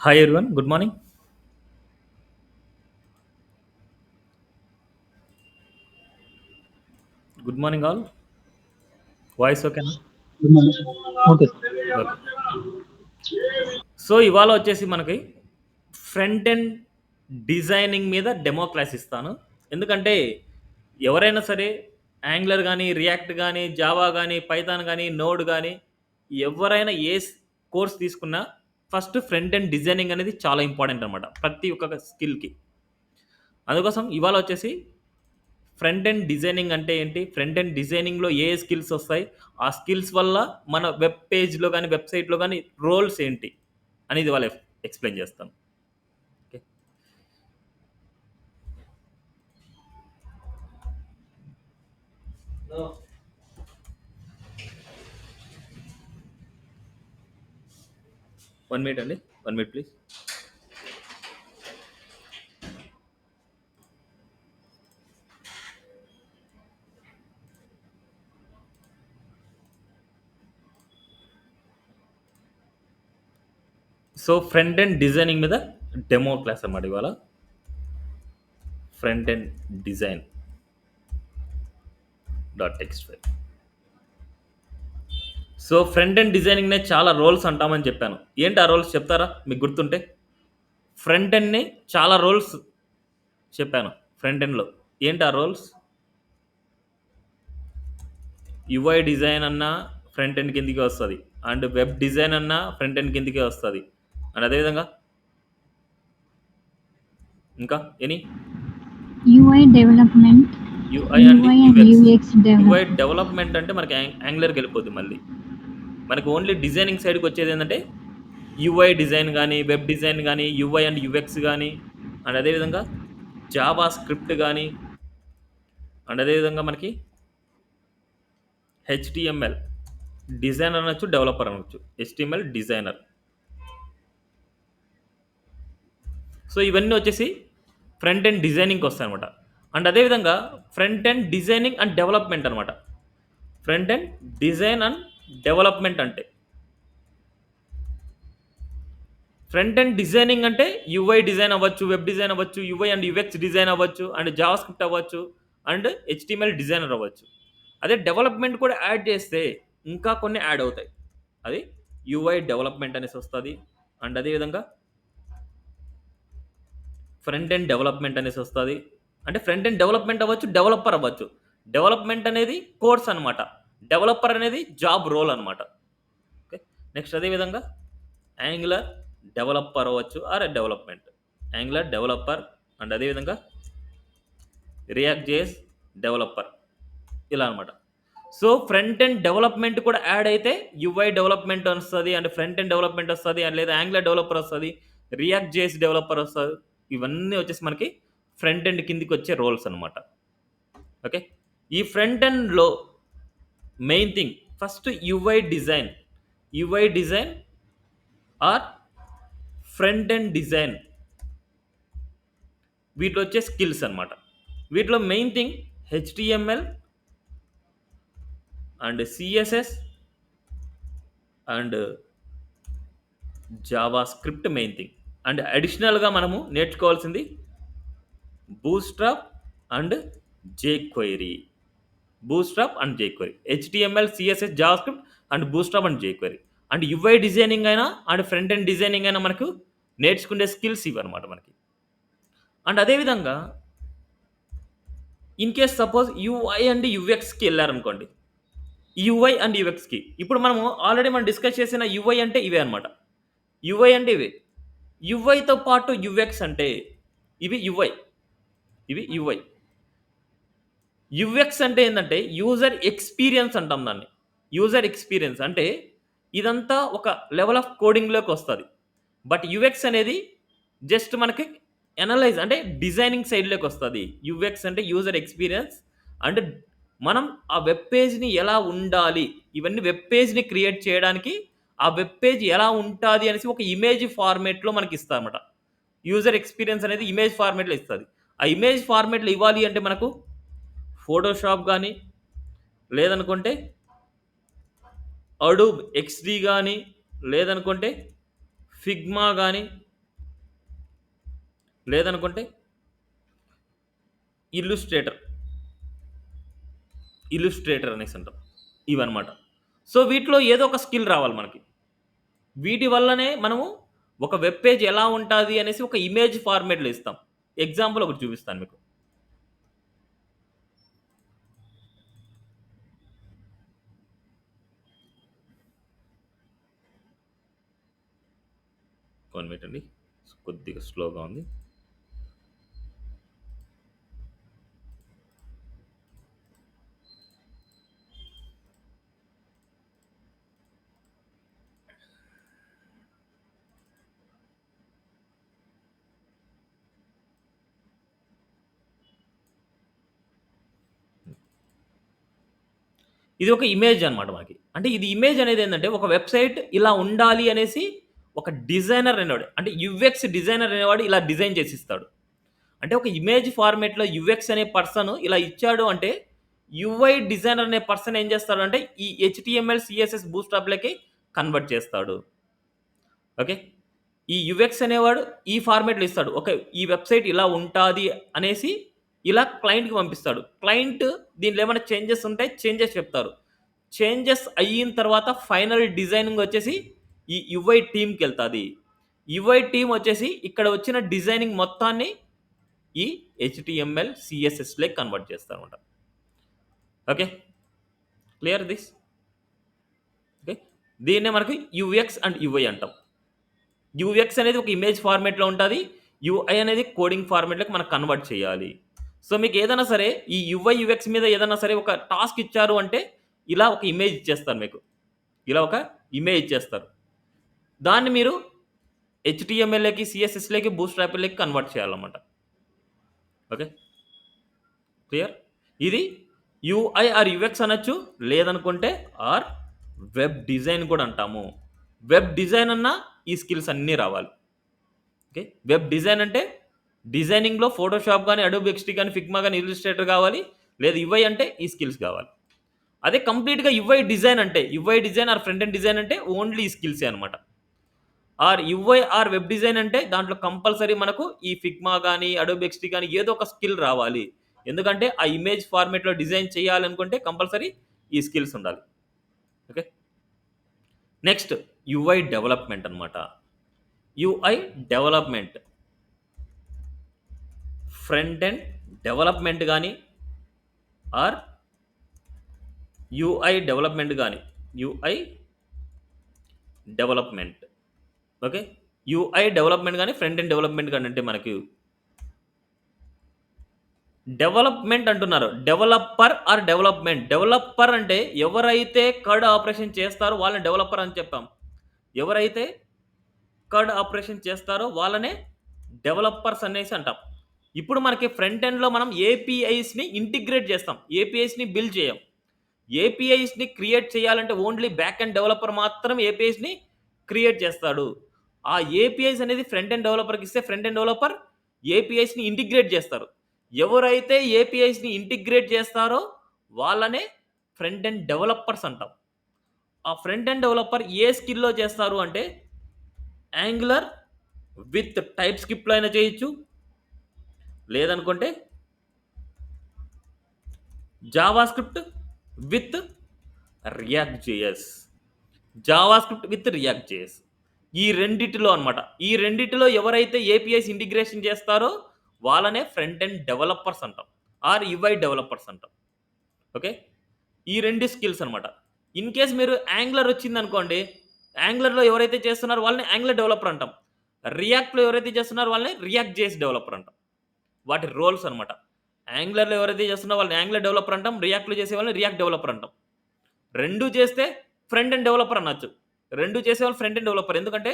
Hi everyone, good morning. Good morning all. Voice okay na? Okay. Okay. So ఇవాళ వచ్చేసి మనకి front end designing మీద demo class ఇస్తాను. ఎందుకంటే ఎవరైనా సరే యాంగ్లర్ కానీ రియాక్ట్ కానీ జావా కానీ పైథాన్ కానీ నోడ్ కానీ ఎవరైనా కోర్స్ తీసుకున్నా ఫస్ట్ ఫ్రంట్ ఎండ్ డిజైనింగ్ అనేది చాలా ఇంపార్టెంట్ అనమాట ప్రతి ఒక్క స్కిల్కి. అందుకోసం ఇవాళ వచ్చేసి ఫ్రంట్ ఎండ్ డిజైనింగ్ అంటే ఏంటి? ఫ్రంట్ ఎండ్ డిజైనింగ్‌లో ఏ స్కిల్స్ ఒస్తాయి? ఆ స్కిల్స్ వల్ల మన వెబ్ పేజ్‌లో గాని, వెబ్‌సైట్‌లో గాని రోల్స్ ఏంటి? అనేది ఇవాళ ఎక్స్‌ప్లెయిన్ చేస్తాను. ఓకే. 1 మినిట్ అండి. 1 minute please. So front end designing మీద డెమో క్లాస్ అన్నమాట ఇవాళ. Front end design dot text file. So front end డిజైనింగ్‌నే చాలా రోల్స్ అంటామని చెప్పాను. ఏంటి ఆ రోల్స్ చెప్తారా? మీకు గుర్తుంటే? ఫ్రంట్ ఎండ్‌ని చాలా రోల్స్ చెప్పాను. ఫ్రంట్ ఎండ్‌లో. ఏంటి ఆ రోల్స్? యూఐ డిజైన్ అన్నా ఫ్రంట్ ఎండ్ కిందకే వస్తది. అండ్ వెబ్ డిజైన్ అన్నా ఫ్రంట్ ఎండ్ కిందకే వస్తది. అండ్ అదేవిధంగా ఇంకా any UI development, UI and UI and UX. UX UI development. Development అంటే మనకి యాంగులర్‌కెళ్ళిపోద్ది మళ్ళీ. మనకు ఓన్లీ డిజైనింగ్ సైడ్‌కొచ్చేదేంటంటే యూఐ డిజైన్ గానీ, వెబ్ డిజైన్ గానీ, యూఐ అండ్ యూఎక్స్ గానీ, అండ్ అదేవిధంగా జావా స్క్రిప్ట్ గానీ, అండ్ అదేవిధంగా మనకి హెచ్‌టీఎంఎల్ డిజైనర్ అనొచ్చు, డెవలపర్ అనొచ్చు. HTML designer. సో ఇవన్నీ వచ్చేసి ఫ్రంట్ ఎండ్ డిజైనింగ్కి వస్తాయన్నమాట. అండ్ అదేవిధంగా front end designing and development అనమాట. Front end design and development అంటే ఫ్రంట్ ఎండ్ డిజైనింగ్ అంటే యూఐ డిజైన్ అవ్వచ్చు, వెబ్ డిజైన్ అవ్వచ్చు, యూఐ అండ్ యూఎక్స్ డిజైన్ అవ్వచ్చు, అండ్ జావా స్క్రిప్ట్ అవ్వచ్చు, అండ్ హెచ్టిఎంఎల్ డిజైనర్ అవ్వచ్చు. అదే డెవలప్మెంట్ కూడా యాడ్ చేస్తే ఇంకా కొన్ని యాడ్ అవుతాయి. అది యూఐ డెవలప్మెంట్ అనేసి వస్తుంది. అండ్ అదేవిధంగా ఫ్రంట్ ఎండ్ డెవలప్మెంట్ అనేసి వస్తుంది. అంటే ఫ్రంట్ ఎండ్ డెవలప్మెంట్ అవ్వచ్చు, డెవలపర్ అవ్వచ్చు. డెవలప్మెంట్ అనేది కోర్స్ అనమాట. డెవలపర్ అనేది జాబ్ రోల్ అనమాట. ఓకే. నెక్స్ట్ అదేవిధంగా యాంగులర్ డెవలపర్ అవ్వచ్చు are development. Angular developer and అదేవిధంగా రియాక్ట్ జేఎస్ డెవలపర్ ఇలా అనమాట. సో ఫ్రంట్ ఎండ్ డెవలప్మెంట్ కూడా యాడ్ అయితే యూఐ డెవలప్మెంట్ వస్తుంది, అండ్ ఫ్రంట్ ఎండ్ డెవలప్మెంట్ వస్తుంది, అండ్ లేదా యాంగులర్ డెవలపర్ వస్తుంది, రియాక్ట్ జేఎస్ డెవలపర్ వస్తుంది. ఇవన్నీ వచ్చేసి మనకి ఫ్రంట్ ఎండ్ కిందికి వచ్చే రోల్స్ అనమాట. ఓకే. ఈ ఫ్రంట్ ఎండ్లో main thing first UI design or front end design, వీటిలో వచ్చే స్కిల్స్ అనమాట. వీటిలో main thing HTML and CSS and JavaScript main thing. And అడిషనల్గా మనము నేర్చుకోవాల్సింది Bootstrap and jQuery. Bootstrap and jQuery, HTML CSS JavaScript and Bootstrap and jQuery. And UI designing అయినా and front end designing అయినా మనకు నేర్చుకునే skills ఇవి అనమాట మనకి. అండ్ అదేవిధంగా in case suppose UI and యూఎక్స్కి వెళ్ళారనుకోండి, యూఐ అండ్ యూఎక్స్కి ఇప్పుడు మనము ఆల్రెడీ మనం డిస్కస్ చేసిన యూఐ అంటే ఇవే అనమాట. యూఐ అంటే ఇవే. యూఐతో పాటు యూఎక్స్ అంటే ఇవి యూఐ, ఇవి యూఐ. యూఎక్స్ అంటే ఏంటంటే యూజర్ ఎక్స్పీరియన్స్ అంటాం దాన్ని. యూజర్ ఎక్స్పీరియన్స్ అంటే ఇదంతా ఒక లెవెల్ ఆఫ్ కోడింగ్లోకి వస్తుంది. బట్ యూఎక్స్ అనేది జస్ట్ మనకి ఎనలైజ్ అంటే డిజైనింగ్ సైడ్లోకి వస్తుంది. యూఎక్స్ అంటే యూజర్ ఎక్స్పీరియన్స్. అండ్ మనం ఆ వెబ్ పేజ్ని ఎలా ఉండాలి, ఇవన్నీ వెబ్ పేజ్ని క్రియేట్ చేయడానికి ఆ వెబ్ పేజ్ ఎలా ఉంటుంది అనేసి ఒక ఇమేజ్ ఫార్మేట్లో మనకి ఇస్తారన్నమాట. యూజర్ ఎక్స్పీరియన్స్ అనేది ఇమేజ్ ఫార్మేట్లో ఇస్తుంది. ఆ ఇమేజ్ ఫార్మేట్లో ఇవ్వాలి అంటే మనకు ఫోటోషాప్ కానీ, లేదనుకుంటే అడోబ్ ఎక్స్‌డి గానీ, లేదనుకుంటే ఫిగ్మా గానీ, లేదనుకుంటే ఇల్లుస్ట్రేటర్ అనేసి అంటాం. ఇవన్నమాట. సో వీటిలో ఏదో ఒక స్కిల్ రావాలి మనకి. వీటి వల్లనే మనము ఒక వెబ్ పేజ్ ఎలా ఉంటాది అనేసి ఒక ఇమేజ్ ఫార్మాట్‌లో ఇస్తాం. ఎగ్జాంపుల్ ఒకటి చూపిస్తాను మీకు. వన్ మినిట్ అండి. కొద్దిగా స్లోగా ఉంది. ఇది ఒక ఇమేజ్ అన్నమాట మనకి. అంటే ఇది ఇమేజ్ అనేది ఏందంటే ఒక వెబ్‌సైట్ ఇలా ఉండాలి అనేసి ఒక డిజైనర్ అనేవాడు అంటే యూఎక్స్ డిజైనర్ అనేవాడు ఇలా డిజైన్ చేసిస్తాడు. అంటే ఒక ఇమేజ్ ఫార్మాట్‌లో యూఎక్స్ అనే పర్సన్ ఇలా ఇచ్చాడు అంటే యూఐ డిజైనర్ అనే పర్సన్ ఏం చేస్తాడంటే ఈ హెచ్‌టీఎంఎల్, సీఎస్ఎస్ బూట్‌స్ట్రాప్‌లకి కన్వర్ట్ చేస్తాడు. ఓకే. ఈ యూఎక్స్ అనేవాడు ఈ ఫార్మాట్‌లో ఇస్తాడు. ఓకే. ఈ వెబ్‌సైట్ ఇలా ఉంటాది అనేసి ఇలా క్లయింట్‌కి పంపిస్తాడు. క్లయింట్ దీంట్లో ఏమైనా చేంజెస్ ఉంటే చేంజెస్ చెప్తారు. చేంజెస్ అయిన తర్వాత ఫైనల్ డిజైనింగ్ వచ్చేసి ఈ యూఐ టీమ్‌కెళ్తాది. యూఐ టీమ్ వచ్చేసి ఇక్కడ వచ్చిన డిజైనింగ్ మొత్తాన్ని ఈ హెచ్‌టీఎంఎల్, సీఎస్ఎస్‌లోకి కన్వర్ట్ చేస్తారన్నమాట. ఓకే. Clear this? ఓకే. దీన్నే మనకు యూఎక్స్ అండ్ యూఐ అంటాం. యూఎక్స్ అనేది ఒక ఇమేజ్ ఫార్మాట్‌లో ఉంటది. యూఐ అనేది కోడింగ్ ఫార్మాట్‌లోకి మనం కన్వర్ట్ చేయాలి. సో, మీకు ఏదైనా సరే ఈ యూఐ, యూఎక్స్ మీద ఏదైనా సరే ఒక టాస్క్ ఇచ్చారు అంటే ఇలా ఒక ఇమేజ్ ఇచ్చేస్తారు మీకు. ఇలా ఒక ఇమేజ్ ఇచ్చేస్తారు. దాన్ని మీరు హెచ్‌టీఎంఎల్‌లోకి, సీఎస్ఎస్‌లోకి, బూట్‌స్ట్రాప్‌లోకి కన్వర్ట్ చేయాలన్నమాట. ఓకే. క్లియర్? ఇది యూఐ ఆర్ యూఎక్స్ అనొచ్చు. లేదనుకుంటే ఆర్ వెబ్ డిజైన్ కూడా అంటాము. వెబ్ డిజైన్ అన్నా ఈ స్కిల్స్ అన్నీ రావాలి. ఓకే. వెబ్ డిజైన్ అంటే డిజైనింగ్‌లో ఫోటోషాప్ గాని, అడోబ్ ఎక్స్‌డీ గాని, ఫిగ్మా గాని, ఇల్లుస్ట్రేటర్ కావాలి. లేదా యూఐ అంటే ఈ స్కిల్స్ కావాలి. అదే కంప్లీట్‌గా యూఐ డిజైన్ అంటే UI design or front end design అంటే ఓన్లీ ఈ స్కిల్సే అనమాట. Or UI or web design అంటే దాంట్లో కంపల్సరీ మనకు ఈ ఫిగ్మా గాని, అడోబ్ ఎక్స్‌డీ గాని ఏదో ఒక స్కిల్ రావాలి. ఎందుకంటే ఆ ఇమేజ్ ఫార్మాట్‌లో డిజైన్ చేయాలనుకుంటే కంపల్సరీ ఈ స్కిల్స్ ఉండాలి. ఓకే. నెక్స్ట్ యూఐ డెవలప్‌మెంట్ అన్నమాట. UI development. Front end development గాని ఆర్ యూఐ డెవలప్‌మెంట్ గాని. UI development. Okay. UI development గాని, ఫ్రంట్ ఎండ్ డెవలప్‌మెంట్ గాని అంటే మనకి డెవలప్‌మెంట్ అంటున్నారు. Developer are development. డెవలపర్ అంటే ఎవరైతే కర్డ్ ఆపరేషన్ చేస్తారో వాళ్ళని డెవలపర్ అని చెప్పాం. ఎవరైతే కర్డ్ ఆపరేషన్ చేస్తారో వాళ్ళనే డెవలపర్స్ అనేసి అంటాం. ఇప్పుడు మనకి ఫ్రంట్ ఎండ్‌లో మనం ఏపీఐస్‌ని ఇంటిగ్రేట్ చేస్తాం. ఏపీఐస్‌ని బిల్డ్ చేయం. ఏపీఐస్‌ని క్రియేట్ చేయాలంటే ఓన్లీ బ్యాక్ ఎండ్ డెవలపర్ మాత్రం ఏపీఐస్‌ని క్రియేట్ చేస్తాడు. ఆ ఏపీఐస్ అనేది ఫ్రంట్ ఎండ్ డెవలపర్‌కి ఇస్తే ఫ్రంట్ ఎండ్ డెవలపర్ ఏపీఐస్‌ని ఇంటిగ్రేట్ చేస్తారు. ఎవరైతే ఏపీఐస్‌ని ఇంటిగ్రేట్ చేస్తారో వాళ్ళనే ఫ్రంట్ ఎండ్ డెవలపర్స్ అంటాం. ఆ ఫ్రంట్ ఎండ్ డెవలపర్ ఏ స్కిల్‌లో చేస్తారు అంటే యాంగులర్ విత్ టైప్ స్క్రిప్ట్‌లో అయినా చేయొచ్చు. లేదనుకుంటే Java script with react JS. Java script with react JS. ఈ రెండిటిలో అన్నమాట. ఈ రెండిటిలో ఎవరైతే ఏపీఐస్ ఇంటిగ్రేషన్ చేస్తారో వాళ్ళనే ఫ్రంట్ ఎండ్ డెవలపర్స్ అంటాం. ఆర్ యూఐ డెవలపర్స్ అంటాం. ఓకే. ఈ 2 స్కిల్స్ అన్నమాట. ఇన్ కేస్ మీరు యాంగులర్ వచ్చిందనుకోండి, యాంగులర్‌లో ఎవరైతే చేస్తున్నారో వాళ్ళని యాంగులర్ డెవలపర్ అంటాం. రియాక్ట్‌లో ఎవరైతే చేస్తున్నారో వాళ్ళని రియాక్ట్ జేఎస్ డెవలపర్ అంటాం. వాటి రోల్స్ అన్నమాట. యాంగులర్‌లో ఎవరైతే చేస్తున్నారో వాళ్ళని యాంగులర్ డెవలపర్ అంటాం. రియాక్ట్‌లో చేసే వాళ్ళని రియాక్ట్ డెవలపర్ అంటాం. 2 చేస్తే ఫ్రంట్ ఎండ్ డెవలపర్ అనొచ్చు. 2 చేసేవాళ్ళు ఫ్రంట్ ఎండ్ డెవలపర్. ఎందుకంటే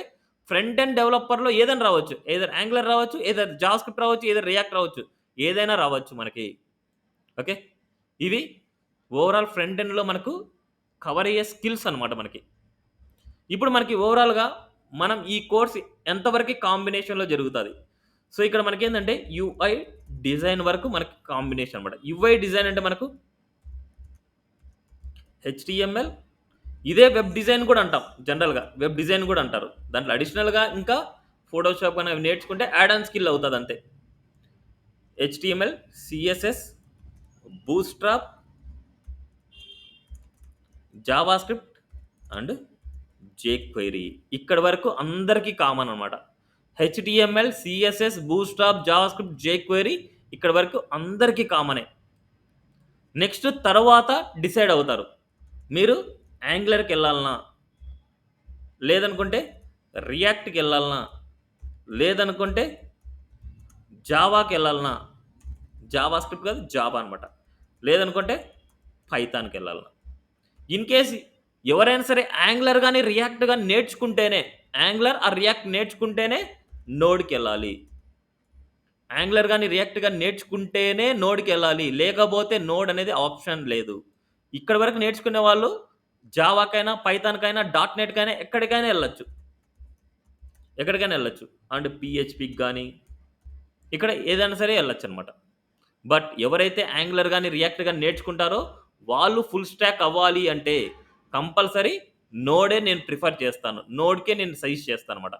ఫ్రంట్ ఎండ్ డెవలపర్‌లో ఏదైనా రావచ్చు. ఎయిదర్ యాంగులర్ రావచ్చు, ఎయిదర్ జావా స్క్రిప్ట్ రావచ్చు, ఎయిదర్ రియాక్ట్ రావచ్చు. ఏదైనా రావచ్చు మనకి. ఓకే. ఇవి ఓవరాల్ ఫ్రంట్ ఎండ్‌లో మనకు కవర్ అయ్యే స్కిల్స్ అన్నమాట మనకి. ఇప్పుడు మనకి ఓవరాల్‌గా మనం ఈ కోర్స్ ఎంతవరకి కాంబినేషన్‌లో జరుగుతది. సో, ఇక్కడ మనకేందంటే యూఐ డిజైన్ వరకు మనకి కాంబినేషన్ అన్నమాట. యూఐ డిజైన్ అంటే మనకు హెచ్‌టీఎంఎల్ ఇదే వెబ్ డిజైన్ కూడా అంటాం జనరల్‌గా. వెబ్ డిజైన్ కూడా అంటారు. దాంట్లో అడిషనల్‌గా ఇంకా ఫోటోషాప్ గాని అవి నేర్చుకుంటే యాడ్ ఆన్ స్కిల్ అవుతదంతే. HTML, CSS, Bootstrap, JavaScript and jQuery. ఇక్కడ వరకు అందరికీ కామన్ అనమాట. HTML, CSS, Bootstrap, JavaScript, jQuery ఇక్కడ వరకు అందరికీ కామనే. నెక్స్ట్ తర్వాత డిసైడ్ అవుతారు. మీరు యాంగులర్కి వెళ్ళాలనా, లేదనుకుంటే రియాక్ట్కి వెళ్ళాలనా, లేదనుకుంటే జావాకి వెళ్ళాలనా, జావా స్క్రిప్ట్ కాదు జావా అనమాట, లేదనుకుంటే పైథాన్కి వెళ్ళాలనా. ఇన్ కేస్ ఎవరైనా సరే యాంగులర్ కానీ రియాక్ట్ కానీ నేర్చుకుంటేనే, యాంగులర్ ఆ రియాక్ట్ నేర్చుకుంటేనే నోడ్కి వెళ్ళాలి. యాంగులర్ కానీ రియాక్ట్ కానీ నేర్చుకుంటేనే నోడ్కి వెళ్ళాలి, లేకపోతే నోడ్ అనేది ఆప్షన్ లేదు. ఇక్కడ వరకు నేర్చుకునే వాళ్ళు జావాకైనా పైథాన్కైనా డాట్ నెట్కైనా ఎక్కడికైనా వెళ్ళొచ్చు, ఎక్కడికైనా వెళ్ళొచ్చు. అండ్ పిహెచ్పికి కానీ ఇక్కడ ఏదైనా సరే వెళ్ళొచ్చు అనమాట. బట్ ఎవరైతే యాంగులర్ కానీ రియాక్ట్ కానీ నేర్చుకుంటారో వాళ్ళు ఫుల్ స్టాక్ అవ్వాలి అంటే కంపల్సరీ నోడే నేను ప్రిఫర్ చేస్తాను, నోడ్కే నేను సజెస్ట్ చేస్తాను అనమాట.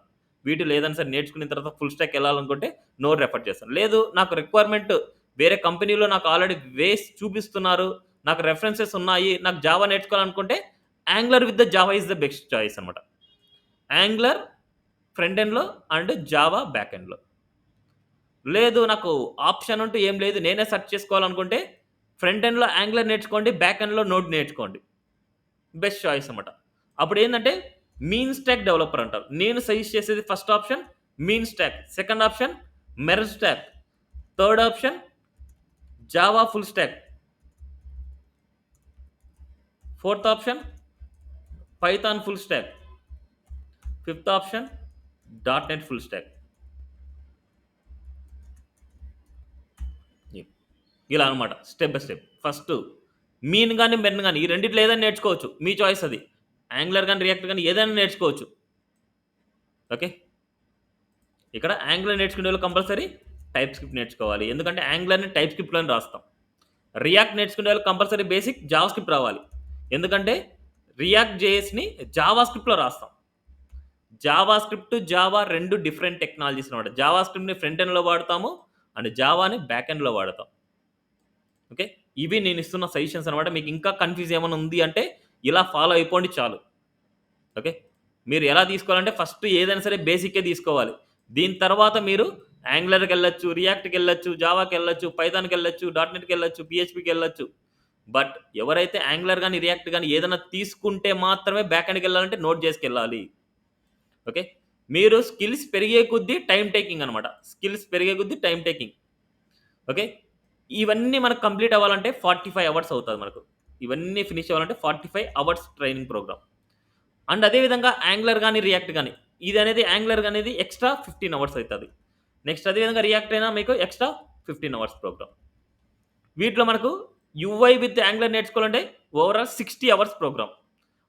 వీటిలో ఏదైనా సరే నేర్చుకున్న తర్వాత ఫుల్ స్టాక్ వెళ్ళాలనుకుంటే నోడ్ రెఫర్ చేస్తాను. లేదు నాకు రిక్వైర్మెంట్ వేరే కంపెనీలో నాకు ఆల్రెడీ వేస్ చూపిస్తున్నారు, నాకు రెఫరెన్సెస్ ఉన్నాయి, నాకు జావా నేర్చుకోవాలనుకుంటే Angular with the Java is the best choice అనమాట. యాంగులర్ ఫ్రంట్ ఎండ్లో అండ్ జావా బ్యాక్ ఎండ్లో. లేదు నాకు ఆప్షన్ అంటూ ఏం లేదు, నేనే సెర్చ్ చేసుకోవాలనుకుంటే ఫ్రంట్ ఎండ్లో యాంగులర్ నేర్చుకోండి, బ్యాక్ ఎండ్లో నోడ్ నేర్చుకోండి, బెస్ట్ చాయిస్ అనమాట. అప్పుడు ఏంటంటే మీన్ స్టాక్ డెవలపర్ అంటారు. నేను సజెస్ట్ చేసేది first option mean stock, second option merge stock, third option Java full stock, fourth option Python full stock, fifth option dot net full stock. ఇలా అనమాట step by step. First mean కానీ MERN కానీ ఈ రెండిట్లో ఏదైనా నేర్చుకోవచ్చు, మీ choice అది. Angular కానీ రియాక్ట్ కానీ ఏదైనా నేర్చుకోవచ్చు. ఓకే, ఇక్కడ యాంగులర్ నేర్చుకునే వాళ్ళు కంపల్సరీ టైప్ స్క్రిప్ట్ నేర్చుకోవాలి, ఎందుకంటే యాంగులర్ని టైప్ స్క్రిప్ట్లోనే రాస్తాం. రియాక్ట్ నేర్చుకునే వాళ్ళు కంపల్సరీ బేసిక్ జావా స్క్రిప్ట్ రావాలి, ఎందుకంటే రియాక్ట్ జేఎస్ని జావా స్క్రిప్ట్లో రాస్తాం. జావా స్క్రిప్ట్ జావా రెండు డిఫరెంట్ టెక్నాలజీస్ అనమాట. జావా స్క్రిప్ట్ని ఫ్రంట్ ఎండ్లో వాడతాము అండ్ జావాని బ్యాక్ ఎండ్లో వాడతాం. ఓకే, ఇవి నేను ఇస్తున్న సజెషన్స్ అనమాట. మీకు ఇంకా కన్ఫ్యూజ్ ఏమైనా ఉంది అంటే ఇలా ఫాలో అయిపోండి చాలు. ఓకే, మీరు ఎలా తీసుకోవాలంటే ఫస్ట్ ఏదైనా సరే బేసిక్కే తీసుకోవాలి. దీని తర్వాత మీరు యాంగులర్కి వెళ్ళొచ్చు, రియాక్ట్కి వెళ్ళొచ్చు, జావాకి వెళ్ళొచ్చు, పైథాన్కి వెళ్ళొచ్చు, డాట్ నెట్కి వెళ్ళొచ్చు, పిహెచ్పికి వెళ్ళొచ్చు. బట్ ఎవరైతే యాంగులర్ కానీ రియాక్ట్ కానీ ఏదైనా తీసుకుంటే మాత్రమే బ్యాక్ ఎండ్కి వెళ్ళాలంటే నోట్ చేసుకెళ్ళాలి. ఓకే, మీరు స్కిల్స్ పెరిగే కొద్దీ టైం టేకింగ్ అనమాట, స్కిల్స్ పెరిగే కొద్దీ టైం టేకింగ్. ఓకే, ఇవన్నీ మనకు కంప్లీట్ అవ్వాలంటే 45 అవర్స్ అవుతుంది మనకు. ఇవన్నీ ఫినిష్ అవ్వాలంటే 45 అవర్స్ ట్రైనింగ్ ప్రోగ్రామ్. అండ్ అదేవిధంగా యాంగులర్ కానీ రియాక్ట్ కానీ ఇది అనేది యాంగులర్ అనేది ఎక్స్ట్రా 15 అవర్స్ అవుతుంది. నెక్స్ట్ అదేవిధంగా రియాక్ట్ అయినా మీకు ఎక్స్ట్రా 15 అవర్స్ ప్రోగ్రామ్. వీటిలో మనకు యూఐ విత్ యాంగులర్ నేర్చుకోవాలంటే ఓవరాల్ 60 అవర్స్ ప్రోగ్రామ్.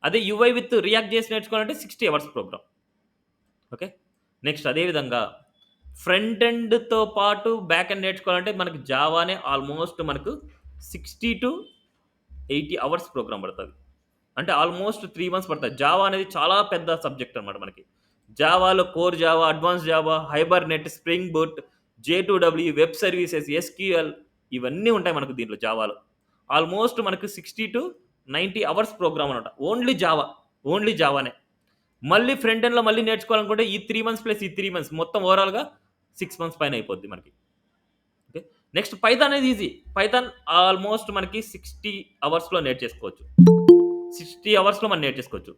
అదే యూఐ విత్ రియాక్ట్ చేసి నేర్చుకోవాలంటే 60 అవర్స్ ప్రోగ్రామ్. ఓకే, నెక్స్ట్ అదేవిధంగా ఫ్రంట్ ఎండ్తో పాటు బ్యాక్ ఎండ్ నేర్చుకోవాలంటే మనకి జావానే ఆల్మోస్ట్ మనకు 60 to 80 అవర్స్ ప్రోగ్రామ్ పడుతుంది. అంటే ఆల్మోస్ట్ 3 months పడుతుంది. జావా అనేది చాలా పెద్ద సబ్జెక్ట్ అనమాట మనకి. జావాలో core Java, advance Java, Hibernate, Spring Boot, J2EE, web services, SQL ఇవన్నీ ఉంటాయి మనకు దీంట్లో జావాలో. ఆల్మోస్ట్ మనకు 60 to 90 అవర్స్ ప్రోగ్రామ్ అనమాట. ఓన్లీ జావానే. మళ్ళీ ఫ్రంట్ ఎండ్లో మళ్ళీ నేర్చుకోవాలనుకుంటే ఈ 3 months ప్లస్ ఈ 3 months మొత్తం ఓవరాల్గా 6 months పైన అయిపోద్ది మనకి. ఓకే, నెక్స్ట్ పైథాన్ అనేది ఈజీ. పైథాన్ ఆల్మోస్ట్ మనకి 60 అవర్స్లో నేర్చేసుకోవచ్చు. 60 అవర్స్లో మనం నేర్చేసుకోవచ్చు.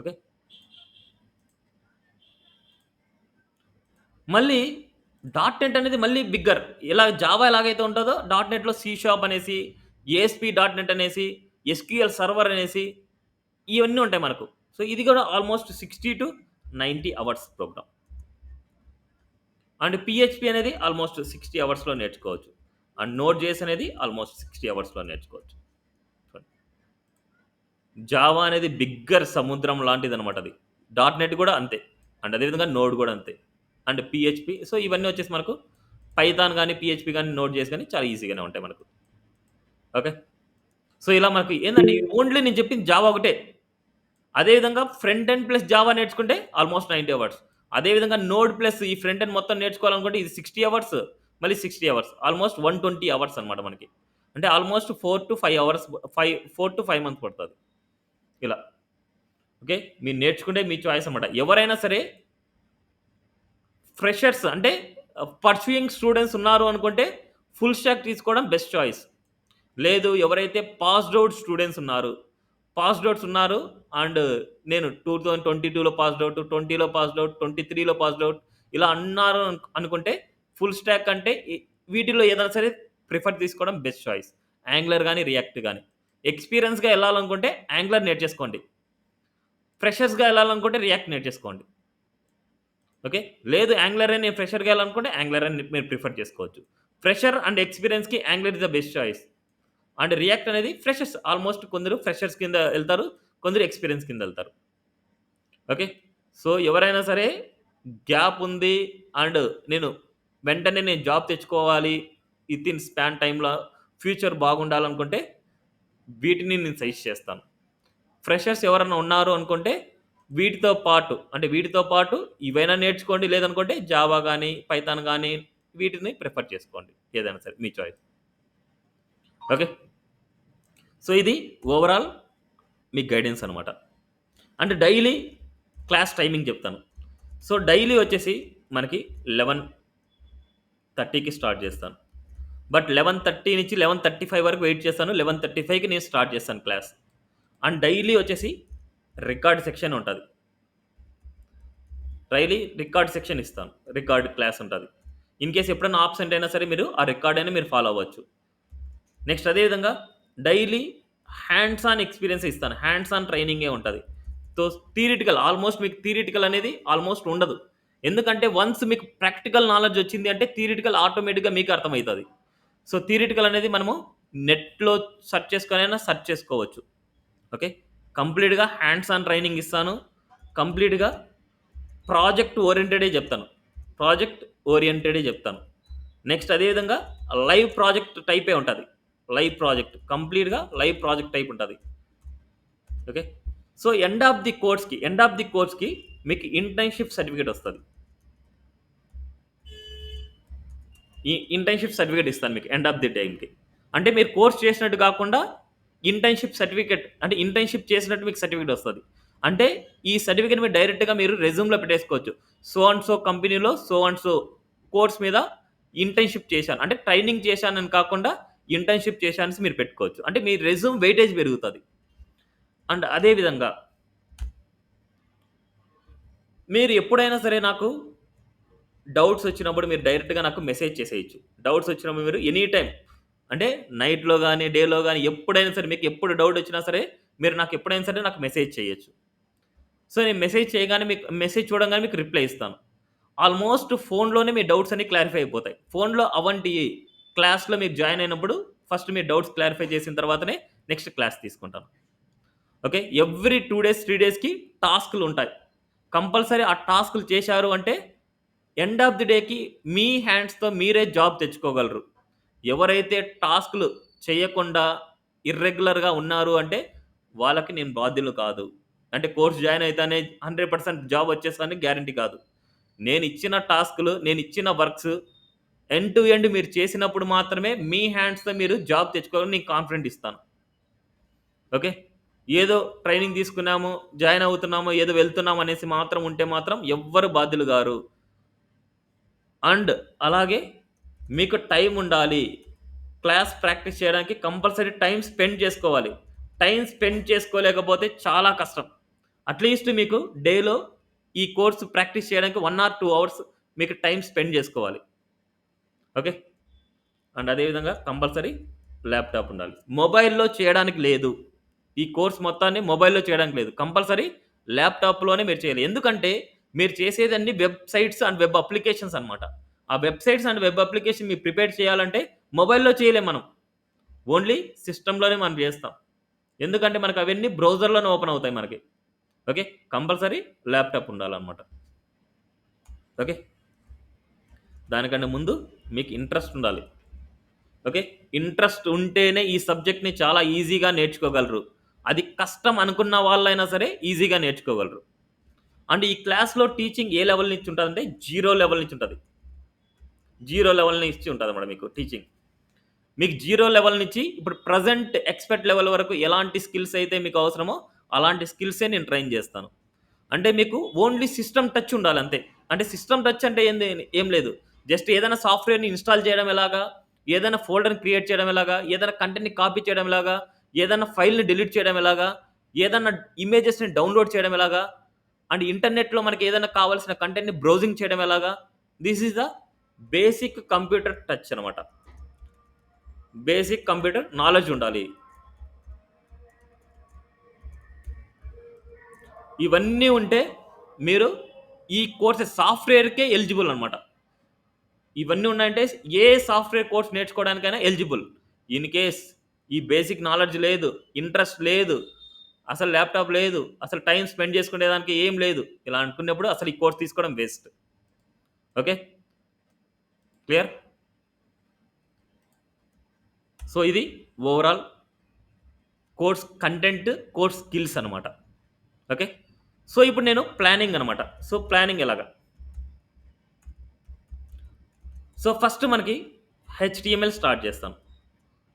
ఓకే, మళ్ళీ డాట్ నెట్ అనేది మళ్ళీ బిగ్గర్. ఇలా జావా ఎలాగైతే ఉంటుందో డాట్ నెట్లో సి షాప్ అనేసి, ఏఎస్పి డాట్ నెట్ అనేసి, ఎస్క్యూఎల్ సర్వర్ అనేసి ఇవన్నీ ఉంటాయి మనకు. సో ఇది కూడా almost 60 to 90 hours program. And PHP అనేది ఆల్మోస్ట్ 60 అవర్స్లో నేర్చుకోవచ్చు. అండ్ నోట్ జేఎస్ అనేది ఆల్మోస్ట్ 60 అవర్స్లో నేర్చుకోవచ్చు. జావా అనేది బిగ్గర్ సముద్రం లాంటిది అనమాట అది. డాట్ నెట్ కూడా అంతే, అండ్ అదేవిధంగా నోడ్ కూడా అంతే, అండ్ పిహెచ్పి. సో ఇవన్నీ వచ్చేసి మనకు పైథాన్ కానీ పిహెచ్పి కానీ నోట్ చేసి కానీ చాలా ఈజీగానే ఉంటాయి మనకు. ఓకే, సో ఇలా మనకు ఏంటంటే ఓన్లీ నేను చెప్పింది జావా ఒకటే. అదేవిధంగా ఫ్రంట్ ఎండ్ ప్లస్ జావా నేర్చుకుంటే ఆల్మోస్ట్ 90 అవర్స్. అదేవిధంగా నోడ్ ప్లస్ ఈ ఫ్రంట్ ఎండ్ మొత్తం నేర్చుకోవాలనుకుంటే ఇది 60 అవర్స్. మళ్ళీ 60 అవర్స్. ఆల్మోస్ట్ 120 అవర్స్ అనమాట మనకి. అంటే ఆల్మోస్ట్ 4-5 అవర్స్ 4-5 మంత్స్ పడతది. ఇలా. ఓకే. మీరు నేర్చుకుంటే మీ చాయిస్ అనమాట. ఎవరైనా సరే ఫ్రెషర్స్ అంటే పర్సూయింగ్ స్టూడెంట్స్ ఉన్నారు అనుకుంటే ఫుల్ స్టాక్ తీసుకోవడం బెస్ట్ చాయిస్. లేదు ఎవరైతే పాస్డ్ ఔట్ స్టూడెంట్స్ ఉన్నారు. పాస్డ్ ఔట్స్ ఉన్నారు అండ్ నేను 2022లో పాస్డ్ ఔట్, 20లో పాస్డ్ ఔట్, 23లో పాస్డ్ ఔట్ ఇలా అన్నారు అనుకుంటే ఫుల్ స్టాక్ అంటే వీటిలో ఏదైనా సరే ప్రిఫర్ తీసుకోవడం బెస్ట్ చాయిస్. యాంగులర్ గాని, రియాక్ట్ గాని. ఎక్స్‌పీరియన్స్‌గా ఎళ్ళాలనుకుంటే యాంగులర్ నేర్చేసుకోండి. ఫ్రెషర్స్‌గా ఎళ్ళాలనుకుంటే రియాక్ట్ నేర్చేసుకోండి. ఓకే. లేదు యాంగులరే నేను ఫ్రెషర్‌గా ఎళ్ళాలనుకుంటే యాంగులర్ అని మీరు ప్రిఫర్ చేసుకోవచ్చు. ఫ్రెషర్ అండ్ ఎక్స్‌పీరియన్స్‌కి Angular is the best choice. And React అనేది ఫ్రెషర్స్ ఆల్మోస్ట్ కొందరు ఫ్రెషర్స్ కింద ఎళ్తారు. కొందరు ఎక్స్‌పీరియన్స్ కింద ఎళ్తారు. ఓకే. సో, ఎవరైనా సరే గ్యాప్ ఉంది అండ్ నేను వెంటనే నేను జాబ్ తెచ్చుకోవాలి. వితిన్ స్పాన్ టైమ్‌లో ఫ్యూచర్ బాగుండాలనుకుంటే వీటిని నేను సజెస్ట్ చేస్తాను. ఫ్రెషర్స్ ఎవరన్నా ఉన్నారు అనుకుంటే వీటితో పాటు ఇవైనా నేర్చుకోండి. లేదనుకుంటే జావా గాని, పైథాన్ గాని వీటిని ప్రిఫర్ చేసుకోండి. ఏదైనా సరే మీ చాయిస్. ఓకే. సో, ఇది ఓవరాల్ మీకు గైడెన్స్ అనమాట. అండ్ డైలీ క్లాస్ టైమింగ్ చెప్తాను. సో, డైలీ వచ్చేసి మనకి 11:30కి స్టార్ట్ చేస్తాను. బట్ 11:30 నుంచి 11:35 వరకు వెయిట్ చేస్తాను. 11:35కి నేను స్టార్ట్ చేస్తాను క్లాస్. అండ్ డైలీ వచ్చేసి రికార్డ్ సెక్షన్ ఉంటది. డైలీ రికార్డ్ సెక్షన్ ఇస్తాను. రికార్డ్ క్లాస్ ఉంటది. ఇన్ కేస్ ఎప్పుడైనా ఆబ్సెంట్ అయినా సరే మీరు ఆ రికార్డ్ అయినా మీరు ఫాలో అవ్వచ్చు. నెక్స్ట్ అదే విధంగా డైలీ హ్యాండ్స్ ఆన్ ఎక్స్‌పీరియన్స్ ఇస్తాను. హ్యాండ్స్ ఆన్ ట్రైనింగే ఉంటది. సో, ఆల్మోస్ట్ మీకు థియరిటికల్ అనేది ఆల్మోస్ట్ ఉండదు. ఎందుకంటే వన్స్ మీకు ప్రాక్టికల్ నాలెడ్జ్ వచ్చింది అంటే థియరిటికల్ ఆటోమేటిక్‌గా మీకు అర్థమైతది. సో, థియరిటికల్ అనేది మనము నెట్‌లో సెర్చ్ చేసుకోవచ్చు. ఓకే. కంప్లీట్‌గా హ్యాండ్స్ ఆన్ ట్రైనింగ్ ఇస్తాను. కంప్లీట్‌గా ప్రాజెక్ట్ ఓరియెంటెడే చెప్తాను. ప్రాజెక్ట్ ఓరియెంటెడే చెప్తాను. నెక్స్ట్ అదే విధంగా లైవ్ ప్రాజెక్ట్ టైపే ఉంటది. Live project. కంప్లీట్‌గా లైవ్ ప్రాజెక్ట్ టైప్ ఉంటది. Okay. So, end of the కోర్స్‌కి మీకు ఇంటర్న్‌షిప్ సర్టిఫికేట్ వస్తది. ఈ ఇంటర్న్‌షిప్ సర్టిఫికేట్ ఇస్తాను మీకు ఎండ్ ఆఫ్ ది టైమ్‌కి. అంటే మీరు కోర్స్ చేసినట్టు కాకుండా ఇంటర్న్‌షిప్ సర్టిఫికేట్ అంటే ఇంటర్న్‌షిప్ చేసినట్టు మీకు సర్టిఫికేట్ వస్తది. అంటే ఈ సర్టిఫికేట్ మీరు డైరెక్ట్‌గా మీరు రెజ్యూమ్‌లో పెట్టేసుకోవచ్చు. సో అండ్ సో కంపెనీలో సో అండ్ సో కోర్స్ మీద ఇంటర్న్‌షిప్ చేశాను. అంటే ట్రైనింగ్ చేశానని కాకుండా ఇంటర్న్‌షిప్ చేశాననేసి మీరు పెట్టుకోవచ్చు. అంటే మీ రెజ్యూమ్ వెయిటేజ్ పెరుగుతది. అండ్ అదే విధంగా మీరు ఎప్పుడైనా సరే నాకు డౌట్స్ వచ్చినప్పుడు మీరు డైరెక్ట్‌గా నాకు మెసేజ్ చేసేయొచ్చు. డౌట్స్ వచ్చినప్పుడు మీరు ఎనీ టైమ్ అంటే నైట్‌లో గాని, డేలో గాని ఎప్పుడైనా సరే మీకు ఎప్పుడు డౌట్ వచ్చినా సరే మీరు నాకు ఎప్పుడైనా సరే నాకు మెసేజ్ చేయొచ్చు. సో, నేను మెసేజ్ చేయగానే మీకు మెసేజ్ చూడంగానే మీకు రిప్లై ఇస్తాను. ఆల్మోస్ట్ ఫోన్‌లోనే మీ డౌట్స్ అన్నీ క్లారిఫై అయిపోతాయి. ఫోన్‌లో అవంటి క్లాస్‌లో మీరు జాయిన్ అయినప్పుడు ఫస్ట్ మీ డౌట్స్ క్లారిఫై చేసిన తర్వాతనే నెక్స్ట్ క్లాస్ తీసుకుంటాను. ఓకే. ఎవ్రీ 2 డేస్, 3 డేస్‌కి టాస్క్‌లుంటాయి. కంపల్సరీ ఆ టాస్క్‌లు చేశారు అంటే ఎండ్ ఆఫ్ ది డేకి మీ హ్యాండ్స్‌తో మీరే జాబ్ తెచ్చుకోగలరు. ఎవరైతే టాస్క్‌లు చేయకుండా ఇర్రెగ్యులర్‌గా ఉన్నారు అంటే వాళ్ళకి నేను బాధ్యులు కాదు. అంటే కోర్స్ జాయిన్ అయితేనే 100% జాబ్ వచ్చేస్తదని గ్యారంటీ కాదు. నేనిచ్చిన టాస్క్‌లు, నేనిచ్చిన వర్క్స్ ఎండ్ టు ఎండ్ మీరు చేసినప్పుడు మాత్రమే మీ హ్యాండ్స్‌తో మీరు జాబ్ తెచ్చుకోవాలని నేను కాన్ఫిడెంట్ ఇస్తాను. ఓకే. ఏదో ట్రైనింగ్ తీసుకున్నాము, జాయిన్ అవుతున్నాము, ఏదో వెళ్తున్నాము అనేసి మాత్రం ఉంటే మాత్రం ఎవ్వరు బాధ్యులు గారు. అండ్ అలాగే మీకు టైమ్ ఉండాలి. క్లాస్ ప్రాక్టీస్ చేయడానికి కంపల్సరీ టైమ్ స్పెండ్ చేసుకోవాలి. టైమ్ స్పెండ్ చేసుకోలేకపోతే చాలా కష్టం. అట్‌లీస్ట్ మీకు డేలో ఈ కోర్స్ ప్రాక్టీస్ చేయడానికి 1 ఆర్ 2 అవర్స్ మీకు టైమ్ స్పెండ్ చేసుకోవాలి. ఓకే. అండ్ అదే విధంగా కంపల్సరీ ల్యాప్‌టాప్ ఉండాలి. మొబైల్‌లో చేయడానికి లేదు. ఈ కోర్స్ మొత్తాన్ని మొబైల్‌లో చేయడానికి లేదు. కంపల్సరీ ల్యాప్‌టాప్‌లోనే మీరు చేయాలి. ఎందుకంటే మీరు చేసేదన్నీ వెబ్‌సైట్స్ అండ్ వెబ్ అప్లికేషన్స్ అన్నమాట. ఆ వెబ్‌సైట్స్ అండ్ వెబ్ అప్లికేషన్ మీరు ప్రిపేర్ చేయాలంటే మొబైల్‌లో చేయలేం మనం. ఓన్లీ సిస్టమ్‌లోనే మనం చేస్తాం. ఎందుకంటే మనకు అవన్నీ బ్రౌజర్‌లోనే ఓపెన్ అవుతాయి మనకి. ఓకే. కంపల్సరీ ల్యాప్‌టాప్ ఉండాలన్నమాట. ఓకే. దానికంటే ముందు మీకు ఇంట్రెస్ట్ ఉండాలి. ఓకే. ఇంట్రెస్ట్ ఉంటేనే ఈ సబ్జెక్ట్‌ని చాలా ఈజీగా నేర్చుకోగలరు. అది కష్టం అనుకున్న వాళ్ళైనా సరే ఈజీగా నేర్చుకోగలరు. అండ్ ఈ క్లాస్‌లో టీచింగ్ ఏ లెవెల్ నుంచి ఉంటదంటే 0 లెవెల్ నుంచి ఉంటది. జీరో లెవెల్ నుంచి ఉంటుందన్నమాట మీకు టీచింగ్. మీకు జీరో లెవెల్ నుంచి ఇప్పుడు ప్రజెంట్ ఎక్స్‌పర్ట్ లెవెల్ వరకు ఎలాంటి స్కిల్స్ అయితే మీకు అవసరమో అలాంటి స్కిల్సే నేను ట్రైన్ చేస్తాను. అంటే మీకు ఓన్లీ సిస్టమ్ టచ్ ఉండాలి అంతే. అంటే సిస్టమ్ టచ్ అంటే ఏం లేదు. జస్ట్ ఏదైనా సాఫ్ట్‌వేర్‌ని ఇన్‌స్టాల్ చేయడం ఎలాగా, ఏదైనా ఫోల్డర్‌ని క్రియేట్ చేయడం ఎలాగా, ఏదైనా కంటెంట్‌ని కాపీ చేయడం ఎలాగా, ఏదైనా ఫైల్‌ని డిలీట్ చేయడం ఎలాగా, ఏదన్నా ఇమేజెస్‌ని డౌన్‌లోడ్ చేయడం ఎలాగా, అండ్ ఇంటర్నెట్‌లో మనకి ఏదైనా కావాల్సిన కంటెంట్‌ని బ్రౌజింగ్ చేయడం ఎలాగా. This is the basic computer touch అనమాట. బేసిక్ కంప్యూటర్ నాలెడ్జ్ ఉండాలి. ఇవన్నీ ఉంటే మీరు ఈ కోర్సెస్ సాఫ్ట్‌వేర్‌కే ఎలిజిబుల్ అనమాట. ఇవన్నీ ఉన్నాయంటే ఏ సాఫ్ట్‌వేర్ కోర్స్ నేర్చుకోవడానికైనా ఎలిజిబుల్. ఇన్ కేస్ ఈ బేసిక్ నాలెడ్జ్ లేదు, ఇంట్రెస్ట్ లేదు, అసలు ల్యాప్‌టాప్ లేదు, అసలు టైమ్ స్పెండ్ చేసుకునేదానికి ఏం లేదు. ఇలా అనుకున్నప్పుడు అసలు ఈ కోర్స్ తీసుకోవడం వేస్ట్. ఓకే. క్లియర్? సో, ఇది overall course content, course skills అనమాట. ఓకే. సో, ఇప్పుడు నేను ప్లానింగ్ అనమాట. సో, ప్లానింగ్ ఎలాగా? సో, ఫస్ట్ మనకి హెచ్‌టీఎంఎల్ స్టార్ట్ చేస్తాను.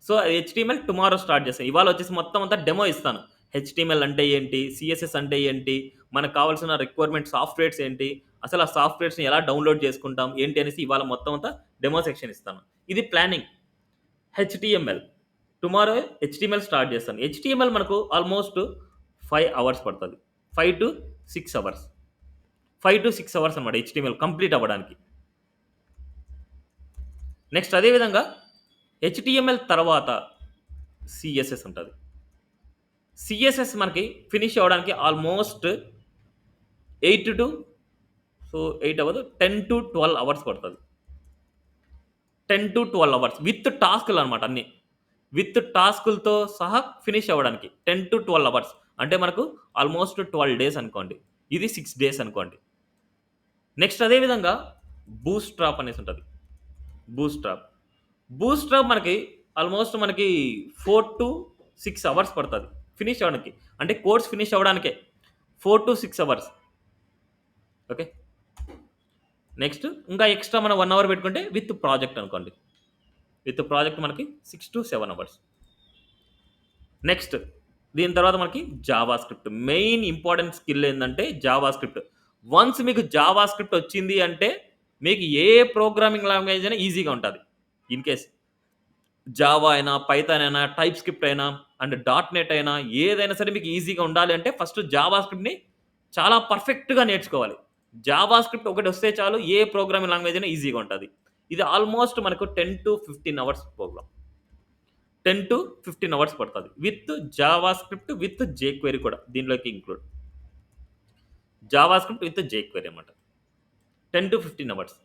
సో, హెచ్‌టీఎంఎల్ టుమారో స్టార్ట్ చేస్తాను. ఇవాళ వచ్చేసి మొత్తం అంతా డెమో ఇస్తాను. హెచ్‌టీఎంఎల్ అంటే ఏంటి? సీఎస్ఎస్ అంటే ఏంటి? మనకు కావాల్సిన రిక్వైర్మెంట్ సాఫ్ట్‌వేర్స్ ఏంటి? అసలు ఆ సాఫ్ట్‌వేర్స్‌ని ఎలా డౌన్‌లోడ్ చేసుకుంటాం? ఏంటి అనేసి ఇవాళ మొత్తం అంతా డెమో సెక్షన్ ఇస్తాను. ఇది planning. HTML. Tomorrow HTML start చేస్తాను. హెచ్‌టీఎంఎల్ మనకు ఆల్మోస్ట్ 5 అవర్స్ పడతది. 5-6 అవర్స్. 5-6 అవర్స్ అన్నమాట హెచ్‌టీఎంఎల్ కంప్లీట్ అవ్వడానికి. నెక్స్ట్ అదే విధంగా హెచ్‌టీఎంఎల్ తర్వాత సీఎస్ఎస్ ఉంటది. సీఎస్ఎస్ మనకి ఫినిష్ అవ్వడానికి ఆల్మోస్ట్ 8 టు సో 8 అవ్వదు 10-12 అవర్స్ పడతది. 10-12 అవర్స్ విత్ టాస్క్‌లనమాట అన్నీ. విత్ టాస్కులతో సహా ఫినిష్ అవ్వడానికి 10-12 అవర్స్. అంటే మనకు ఆల్మోస్ట్ 12 డేస్ అనుకోండి. ఇది 6 డేస్ అనుకోండి. నెక్స్ట్ అదే విధంగా బూస్ట్రాప్ అనేసుంటది. బూస్ట్రాప్. బూస్ట్రాప్ మనకి ఆల్మోస్ట్ మనకి 4-6 అవర్స్ పడతది. ఫినిష్ అవ్వడానికి. అంటే కోర్స్ ఫినిష్ అవ్వడానికే 4-6 అవర్స్. ఓకే. నెక్స్ట్ ఇంకా ఎక్స్‌ట్రా మనం 1 అవర్ పెట్టుకుంటే విత్ ప్రాజెక్ట్ అనుకోండి. విత్ ప్రాజెక్ట్ మనకి 6-7 అవర్స్. నెక్స్ట్ దీని తర్వాత మనకి JavaScript. Main important skill ఏందంటే జావా స్క్రిప్ట్. వన్స్ మీకు జావా స్క్రిప్ట్ వచ్చింది అంటే మీకు ఏ ప్రోగ్రామింగ్ లాంగ్వేజ్ అయినా ఈజీగా ఉంటది. ఇన్ కేస్ జావా అయినా, పైథాన్ అయినా, టైప్ స్క్రిప్ట్ అయినా, అండ్ డాట్ నెట్ అయినా ఏదైనా సరే మీకు ఈజీగా ఉండాలి అంటే ఫస్ట్ జావా స్క్రిప్ట్‌ని చాలా పర్ఫెక్ట్‌గా నేర్చుకోవాలి. జావా స్క్రిప్ట్ ఒకటొస్తే చాలు ఏ ప్రోగ్రామింగ్ లాంగ్వేజ్ అయినా ఈజీగా ఉంటది. ఇది ఆల్మోస్ట్ మనకు 10-15 అవర్స్ ప్రోగ్రామ్. 10-15 అవర్స్ పడతది. With Java script with jQuery కూడా దీనిలోకి include. Java script with jQuery అన్నమాట. 10-15 అవర్స్.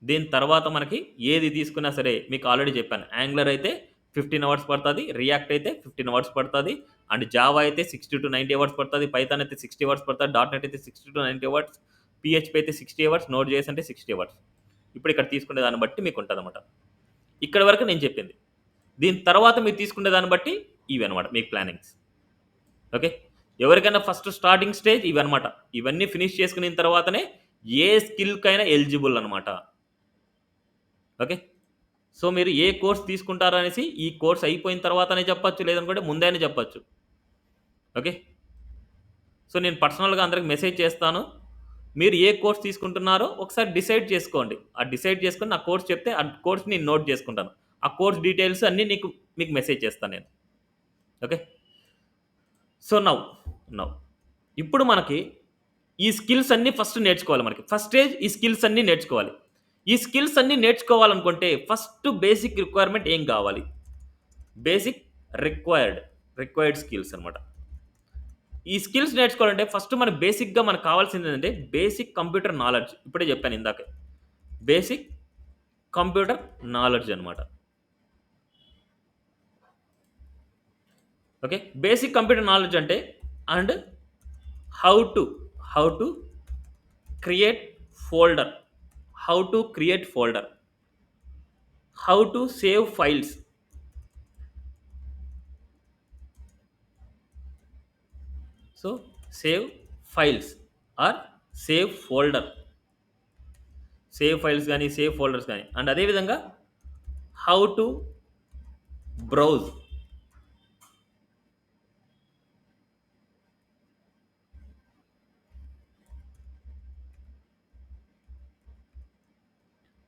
దీని తర్వాత మనకి ఏది తీసుకున్నా సరే మీకు ఆల్రెడీ చెప్పాను. యాంగులర్ అయితే 15 అవర్స్ పడతది. రియాక్ట్ అయితే 15 అవర్స్ పడతది. అండ్ జావా అయితే 60-90 అవర్స్ పడతది. పైథాన్ అయితే 60 అవర్స్ పడతది. డాట్ నెట్ అయితే 60-90 అవర్స్. పీహెచ్‌పీ అయితే 60 అవర్స్. నోడ్ జేఎస్ అంటే 60 అవర్స్. ఇప్పుడు ఇక్కడ తీసుకునే దాన్ని బట్టి మీకు ఉంటదన్నమాట. ఇక్కడి వరకు నేను చెప్పింది. దీని తర్వాత మీరు తీసుకునే దాన్ని బట్టి ఇవన్నమాట మీకు ప్లానింగ్స్. ఓకే. ఎవరికైనా ఫస్ట్ స్టార్టింగ్ స్టేజ్ ఇవన్నమాట. ఇవన్నీ ఫినిష్ చేసుకున్న తర్వాతనే ఏ స్కిల్‌కైనా ఎలిజిబుల్ అన్నమాట. ఓకే. సో, మీరు ఏ కోర్స్ తీసుకుంటారనేసి ఈ కోర్స్ అయిపోయిన తర్వాతనే చెప్పొచ్చు. లేదనుకుంటే ముందే అయినా చెప్పొచ్చు. ఓకే. సో, నేను పర్సనల్‌గా అందరికి మెసేజ్ చేస్తాను. మీరు ఏ కోర్స్ తీసుకుంటున్నారో ఒకసారి డిసైడ్ చేసుకోండి. ఆ డిసైడ్ చేసుకొని నా కోర్స్ చెప్తే ఆ కోర్స్ నేను నోట్ చేసుకుంటాను. ఆ కోర్స్ డీటెయిల్స్ అన్నీ మీకు మెసేజ్ చేస్తాను నేను. ఓకే. సో, నౌ ఇప్పుడు మనకి ఈ స్కిల్స్ అన్నీ ఫస్ట్ నేర్చుకోవాలి మనకి. ఫస్ట్ స్టేజ్ ఈ స్కిల్స్ అన్నీ నేర్చుకోవాలి. ఈ స్కిల్స్ అన్నీ నేర్చుకోవాలనుకుంటే ఫస్ట్ బేసిక్ రిక్వైర్మెంట్ ఏం కావాలి? బేసిక్ రిక్వైర్డ్ స్కిల్స్ అనమాట. ఈ స్కిల్స్ నేర్చుకోవాలంటే ఫస్ట్ మనకు కావాల్సింది ఏంటంటే బేసిక్ కంప్యూటర్ నాలెడ్జ్. ఇప్పుడే చెప్పాను ఇందాకే. బేసిక్ కంప్యూటర్ నాలెడ్జ్ అనమాట. ఓకే. బేసిక్ కంప్యూటర్ నాలెడ్జ్ అంటే and how to how to create folder. How to create folder. How to save files. So, save files or save folder. Save files కానీ save folders కానీ. And అదేవిధంగా how to browse,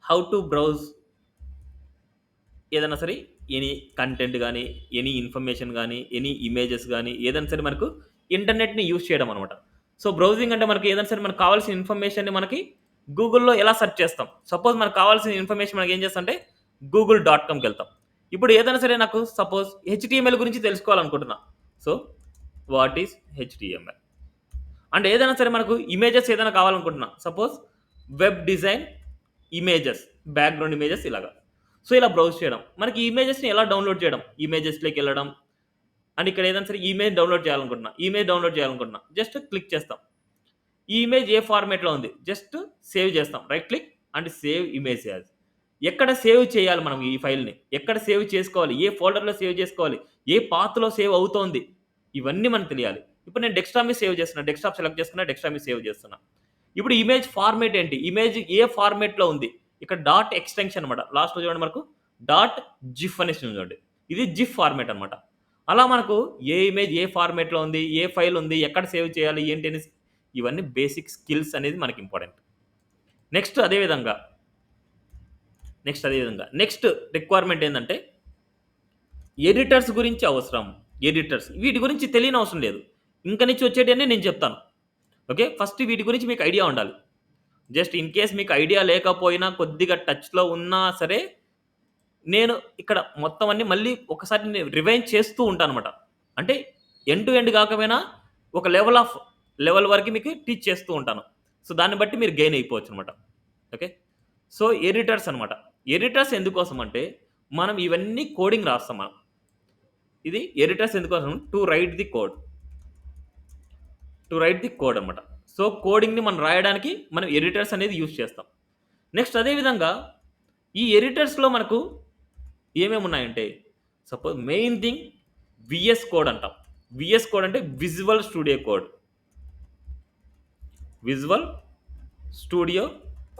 how to browse ఏదైనా సరే any content కానీ, any information కానీ, any images కానీ ఏదైనా సరే మనకు ఇంటర్నెట్ని యూజ్ చేయడం అనమాట. సో బ్రౌజింగ్ అంటే మనకి ఏదైనా సరే మనకు కావాల్సిన ఇన్ఫర్మేషన్ని మనకి గూగుల్లో ఎలా సెర్చ్ చేస్తాం. సపోజ్ మనకు కావాల్సిన ఇన్ఫర్మేషన్ మనకి ఏం చేస్తాం అంటే google.comకి వెళ్తాం. ఇప్పుడు ఏదైనా సరే నాకు సపోజ్ హెచ్టిఎంఎల్ గురించి తెలుసుకోవాలనుకుంటున్నా. So what is HTML. And ఏదైనా సరే మనకు ఇమేజెస్ ఏదైనా కావాలనుకుంటున్నా. Suppose web design images, background images ఇలాగా. సో ఇలా బ్రౌజ్ చేయడం. మనకి ఈ ఇమేజెస్‌ని ఎలా డౌన్‌లోడ్ చేయడం. ఇమేజెస్‌లోకి వెళ్ళడం. అండ్ ఇక్కడ ఏదైనా సరే ఇమేజ్ డౌన్‌లోడ్ చేయాలనుకుంటున్నా. ఇమేజ్ డౌన్‌లోడ్ చేయాలనుకుంటున్నా. జస్ట్ క్లిక్ చేస్తాం. ఈ ఇమేజ్ ఏ ఫార్మాట్‌లో ఉంది. జస్ట్ సేవ్ చేస్తాం. Right click and save image as. ఎక్కడ సేవ్ చేయాలి మనం ఈ ఫైల్‌ని? ఎక్కడ సేవ్ చేసుకోవాలి? ఏ ఫోల్డర్‌లో సేవ్ చేసుకోవాలి? ఏ పాత్‌లో సేవ్ అవుతోంది? ఇవన్నీ మనకు తెలియాలి. ఇప్పుడు నేను డెస్క్‌టాప్ మీద సేవ్ చేస్తున్నా. డెస్క్‌టాప్ సెలెక్ట్ చేసుకున్నా. డెస్క్‌టాప్ మీద సేవ్ చేస్తున్నా. ఇప్పుడు ఇమేజ్ ఫార్మాట్ ఏంటి? ఇమేజ్ ఏ ఫార్మాట్‌లో ఉంది? ఇక్కడ డాట్ ఎక్స్‌టెన్షన్ అనమాట. లాస్ట్‌లో చూడండి మనకు డాట్ జిఫ్ అనేసి ఉంది చూడండి. ఇది జిఫ్ ఫార్మాట్ అనమాట. అలా మనకు ఏ ఇమేజ్ ఏ ఫార్మాట్‌లో ఉంది? ఏ ఫైల్ ఉంది? ఎక్కడ సేవ్ చేయాలి? ఏంటి అనేసి ఇవన్నీ బేసిక్ స్కిల్స్ అనేది మనకి ఇంపార్టెంట్. నెక్స్ట్ అదేవిధంగా నెక్స్ట్ రిక్వైర్మెంట్ ఏందంటే ఎడిటర్స్ గురించి అవసరం. ఎడిటర్స్ వీటి గురించి తెలియని అవసరం లేదు. ఇంక నుంచి వచ్చేటియన్నీ నేను చెప్తాను. ఓకే. ఫస్ట్ వీటి గురించి మీకు ఐడియా ఉండాలి. జస్ట్ ఇన్ కేస్ మీకు ఐడియా లేకపోయినా కొద్దిగా టచ్‌లో ఉన్నా సరే, నేను ఇక్కడ మొత్తం అన్నీ మళ్ళీ ఒకసారి నేను రివైండ్ చేస్తూ ఉంటానన్నమాట. అంటే ఎండ్ టు ఎండ్ కాకపోయినా ఒక లెవెల్ వరకు మీకు టీచ్ చేస్తూ ఉంటాను. సో దాన్ని బట్టి మీరు గెయిన్ అయిపోవచ్చనమాట. ఓకే. సో ఎడిటర్స్ అనమాట. ఎడిటర్స్ ఎందుకోసం అంటే మనం ఇవన్నీ కోడింగ్ రాస్తాం మనం. ఇది ఎడిటర్స్ ఎందుకోసం టు రైట్ ది కోడ్ అనమాట. సో కోడింగ్‌ని మనం రాయడానికి మనం ఎడిటర్స్ అనేది యూజ్ చేస్తాం. నెక్స్ట్ అదే విధంగా ఈ ఎడిటర్స్‌లో మనకు ఏమేమి ఉన్నాయంటే suppose main thing VS code అంటాం. వీఎస్ కోడ్ అంటే visual studio code. Visual studio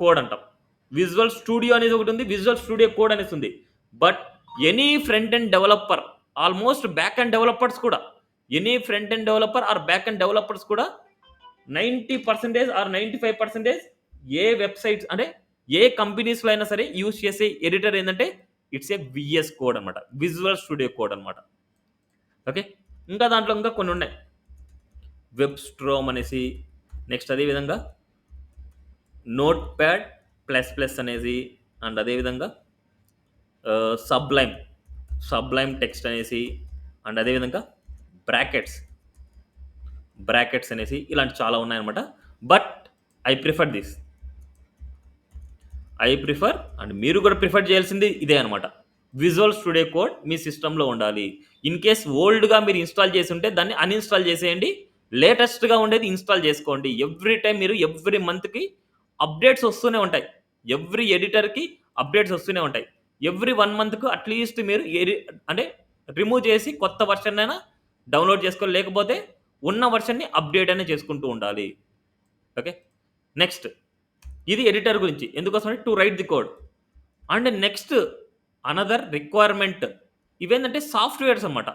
code అంటాం. విజువల్ స్టూడియో అనేది ఒకటి ఉంది. విజువల్ స్టూడియో కోడ్ అనేసి ఉంది. But any front end developer, almost back end developers కూడా, any front end developer or back end developers కూడా 90% ఆర్ 95% ఏ వెబ్‌సైట్స్ అంటే ఏ కంపెనీస్‌లో అయినా సరే యూజ్ చేసే ఎడిటర్ ఏందంటే ఇట్స్ ఏ వీఎస్ కోడ్ అనమాట. విజువల్ స్టూడియో కోడ్ అనమాట. ఓకే. ఇంకా దాంట్లో ఇంకా కొన్ని ఉన్నాయి. వెబ్ స్ట్రోమ్ అనేసి, నెక్స్ట్ అదే విధంగా నోట్ ప్యాడ్ ప్లస్ ప్లస్ అనేసి, అండ్ అదే విధంగా సబ్లైమ్ టెక్స్ట్ అనేసి, అండ్ అదే విధంగా బ్రాకెట్స్ అనేసి ఇలాంటి చాలా ఉన్నాయన్నమాట. But I prefer this. And మీరు కూడా ప్రిఫర్ చేయాల్సింది ఇదే అనమాట. విజువల్ స్టూడియో కోడ్ మీ సిస్టంలో ఉండాలి. ఇన్ కేస్ ఓల్డ్‌గా మీరు ఇన్‌స్టాల్ చేసి ఉంటే దాన్ని అన్‌ఇన్‌స్టాల్ చేసేయండి. లేటెస్ట్‌గా ఉండేది ఇన్‌స్టాల్ చేసుకోండి. ఎవ్రీ టైమ్ మీరు ఎవ్రీ మంత్‌కి అప్డేట్స్ వస్తూనే ఉంటాయి. ఎవ్రీ ఎడిటర్‌కి అప్డేట్స్ వస్తూనే ఉంటాయి. ఎవ్రీ 1 మంత్‌కు అట్‌లీస్ట్ మీరు అంటే రిమూవ్ చేసి కొత్త వెర్షన్ అయినా డౌన్‌లోడ్ చేసుకోవాలి. లేకపోతే ఉన్న వెర్షన్‌ని అప్డేట్ అనేది చేసుకుంటూ ఉండాలి. ఓకే. నెక్స్ట్ ఇది ఎడిటర్ గురించి. ఎందుకోసం అంటే to right the code. And next another requirement ఇవేంటంటే సాఫ్ట్‌వేర్స్ అన్నమాట.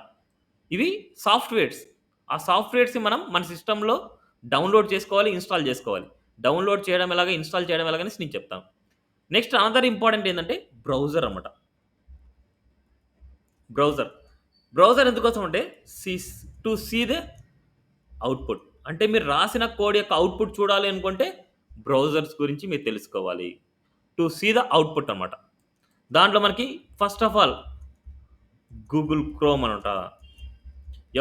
ఇవి సాఫ్ట్‌వేర్స్. ఆ సాఫ్ట్‌వేర్స్‌ని మనం మన సిస్టమ్‌లో డౌన్‌లోడ్ చేసుకోవాలి, ఇన్‌స్టాల్ చేసుకోవాలి. డౌన్‌లోడ్ చేయడం ఎలాగా, ఇన్‌స్టాల్ చేయడం ఎలాగనేసి నేను చెప్తాను. నెక్స్ట్ అనదర్ ఇంపార్టెంట్ ఏందంటే బ్రౌజర్ అన్నమాట. బ్రౌజర్. బ్రౌజర్ ఎందుకోసం అంటే టు సీ ద అవుట్‌పుట్. అంటే మీరు రాసిన కోడ్ యొక్క అవుట్‌పుట్ చూడాలి అనుకుంటే బ్రౌజర్స్ గురించి మీరు తెలుసుకోవాలి. టు సీ ద అవుట్‌పుట్ అన్నమాట. దాంట్లో మనకి first of all Google Chrome అనమాట.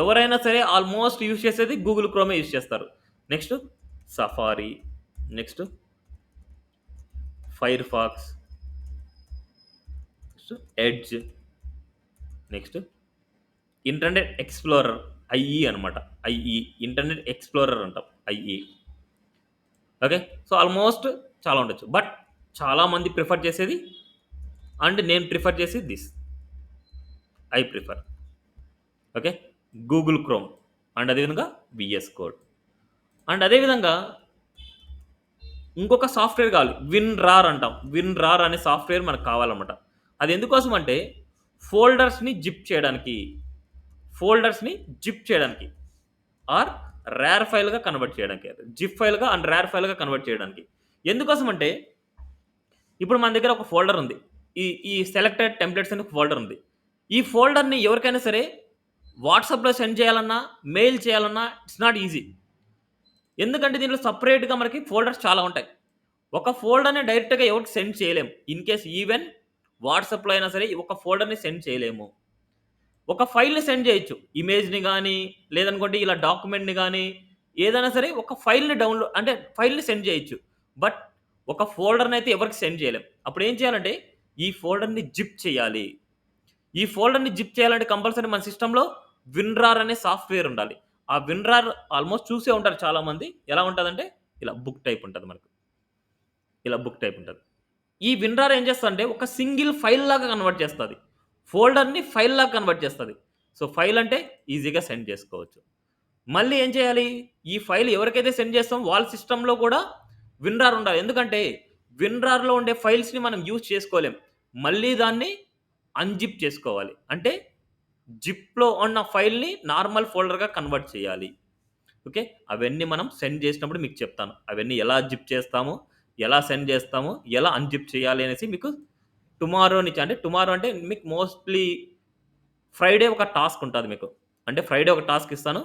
ఎవరైనా సరే ఆల్మోస్ట్ యూజ్ చేసేది గూగుల్ క్రోమే యూజ్ చేస్తారు. Next Safari, next Firefox, next Edge, next Internet Explorer IE అనమాట. ఐఈ ఇంటర్నెట్ ఎక్స్‌ప్లోరర్ అంటాం. ఐఈ. ఓకే. సో ఆల్మోస్ట్ చాలా ఉండొచ్చు. బట్ చాలా మంది ప్రిఫర్ చేసేది అండ్ నేను ప్రిఫర్ చేసేది this. I prefer. Okay. Google chrome and అదేవిధంగా వీఎస్ కోడ్. అండ్ అదేవిధంగా ఇంకొక సాఫ్ట్‌వేర్ కావాలి. విన్‌రార్ అంటాం. విన్‌రార్ అనే సాఫ్ట్‌వేర్ మనకు కావాలన్నమాట. అది ఎందుకోసం అంటే ఫోల్డర్స్‌ని జిప్ చేయడానికి. ఫోల్డర్స్‌ని జిప్ చేయడానికి. ఆర్ రేర్ ఫైల్‌గా కన్వర్ట్ చేయడానికి. జిప్ ఫైల్‌గా అండ్ రేర్ ఫైల్‌గా కన్వర్ట్ చేయడానికి. ఎందుకోసం అంటే ఇప్పుడు మన దగ్గర ఒక ఫోల్డర్ ఉంది. ఈ సెలెక్టెడ్ టెంప్లేట్స్ అని ఒక ఫోల్డర్ ఉంది. ఈ ఫోల్డర్‌ని ఎవరికైనా సరే వాట్సాప్‌లో సెండ్ చేయాలన్నా, మెయిల్ చేయాలన్నా ఇట్స్ నాట్ ఈజీ. ఎందుకంటే దీంట్లో సెపరేట్‌గా మనకి ఫోల్డర్స్ చాలా ఉంటాయి. ఒక ఫోల్డర్‌ని డైరెక్ట్‌గా ఎవరికీ సెండ్ చేయలేము. ఇన్ కేస్ ఈవెన్ వాట్సాప్‌లో అయినా సరే ఒక ఫోల్డర్‌ని సెండ్ చేయలేము. ఒక ఫైల్‌ని సెండ్ చేయొచ్చు. ఇమేజ్‌ని గాని, లేదనుకుంటే ఇలా డాక్యుమెంట్‌ని గాని, ఏదైనా సరే ఒక ఫైల్‌ని అంటే ఫైల్‌ని సెండ్ చేయొచ్చు. బట్ ఒక ఫోల్డర్‌నయితే ఎవరికీ సెండ్ చేయలేం. అప్పుడు ఏం చేయాలంటే ఈ ఫోల్డర్‌ని జిప్ చేయాలి. ఈ ఫోల్డర్‌ని జిప్ చేయాలంటే కంపల్సరీ మన సిస్టమ్‌లో విన్‌రార్ అనే సాఫ్ట్‌వేర్ ఉండాలి. ఆ విన్‌రార్ ఆల్‌మోస్ట్ చూసే ఉంటారు చాలామంది. ఎలా ఉంటదంటే ఇలా బుక్ టైప్ ఉంటది మనకు. ఇలా బుక్ టైప్ ఉంటది. ఈ విన్‌రార్ ఏం చేస్తదంటే ఒక సింగిల్ ఫైల్ లాగా కన్వర్ట్ చేస్తది. ఫోల్డర్‌ని ఫైల్ లాగా కన్వర్ట్ చేస్తది. సో, ఫైల్ అంటే ఈజీగా సెండ్ చేసుకోవచ్చు. మళ్ళీ ఏం చేయాలి? ఈ ఫైల్ ఎవరికైతే సెండ్ చేస్తామో వాళ్ళ సిస్టమ్‌లో కూడా విన్‌రార్ ఉండాలి. ఎందుకంటే విన్‌రార్‌లో ఉండే ఫైల్స్‌ని మనం యూజ్ చేసుకోలేం. మళ్ళీ దాన్ని అన్‌జిప్ చేసుకోవాలి. అంటే జిప్‌లో ఉన్న ఫైల్‌ని నార్మల్ ఫోల్డర్‌గా కన్వర్ట్ చేయాలి. ఓకే. అవన్నీ మనం సెండ్ చేసినప్పుడు మీకు చెప్తాను. అవన్నీ ఎలా జిప్ చేస్తాము, ఎలా సెండ్ చేస్తాము, ఎలా అన్‌జిప్ చేయాలి అనేసి మీకు టుమారో నుంచి అంటే టుమారో అంటే మీకు మోస్ట్‌లీ ఫ్రైడే ఒక టాస్క్ ఉంటది మీకు. అంటే ఫ్రైడే ఒక టాస్క్ ఇస్తాను.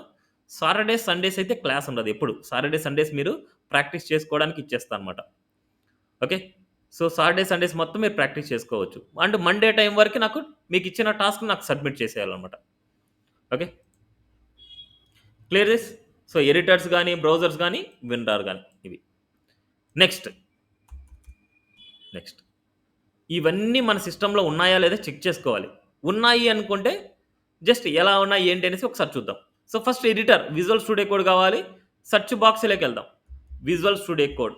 సాటర్‌డే, సండేస్ అయితే క్లాస్ ఉండదు ఎప్పుడు. సాటర్‌డే, సండేస్ మీరు ప్రాక్టీస్ చేసుకోవడానికి ఇచ్చేస్తా అనమాట. ఓకే. సో, సాటర్‌డే, సండేస్ మొత్తం మీరు ప్రాక్టీస్ చేసుకోవచ్చు. అండ్ మండే టైం వరకు నాకు మీకిచ్చిన టాస్క్ నాకు సబ్మిట్ చేసేయాలనమాట. Okay. Clear this? So, editors గాని, బ్రౌజర్స్ గాని, విన్‌రార్ గాని ఇవి. నెక్స్ట్, నెక్స్ట్ ఇవన్నీ మన సిస్టమ్‌లో ఉన్నాయా లేదా చెక్ చేసుకోవాలి. ఉన్నాయి అనుకుంటే జస్ట్ ఎలా ఉన్నాయి ఏంటి అనేసి ఒకసారి చూద్దాం. So, first editor visual studio code కావాలి. సెర్చ్ బాక్స్‌లోకెళ్దాం. విజువల్ స్టూడియో కోడ్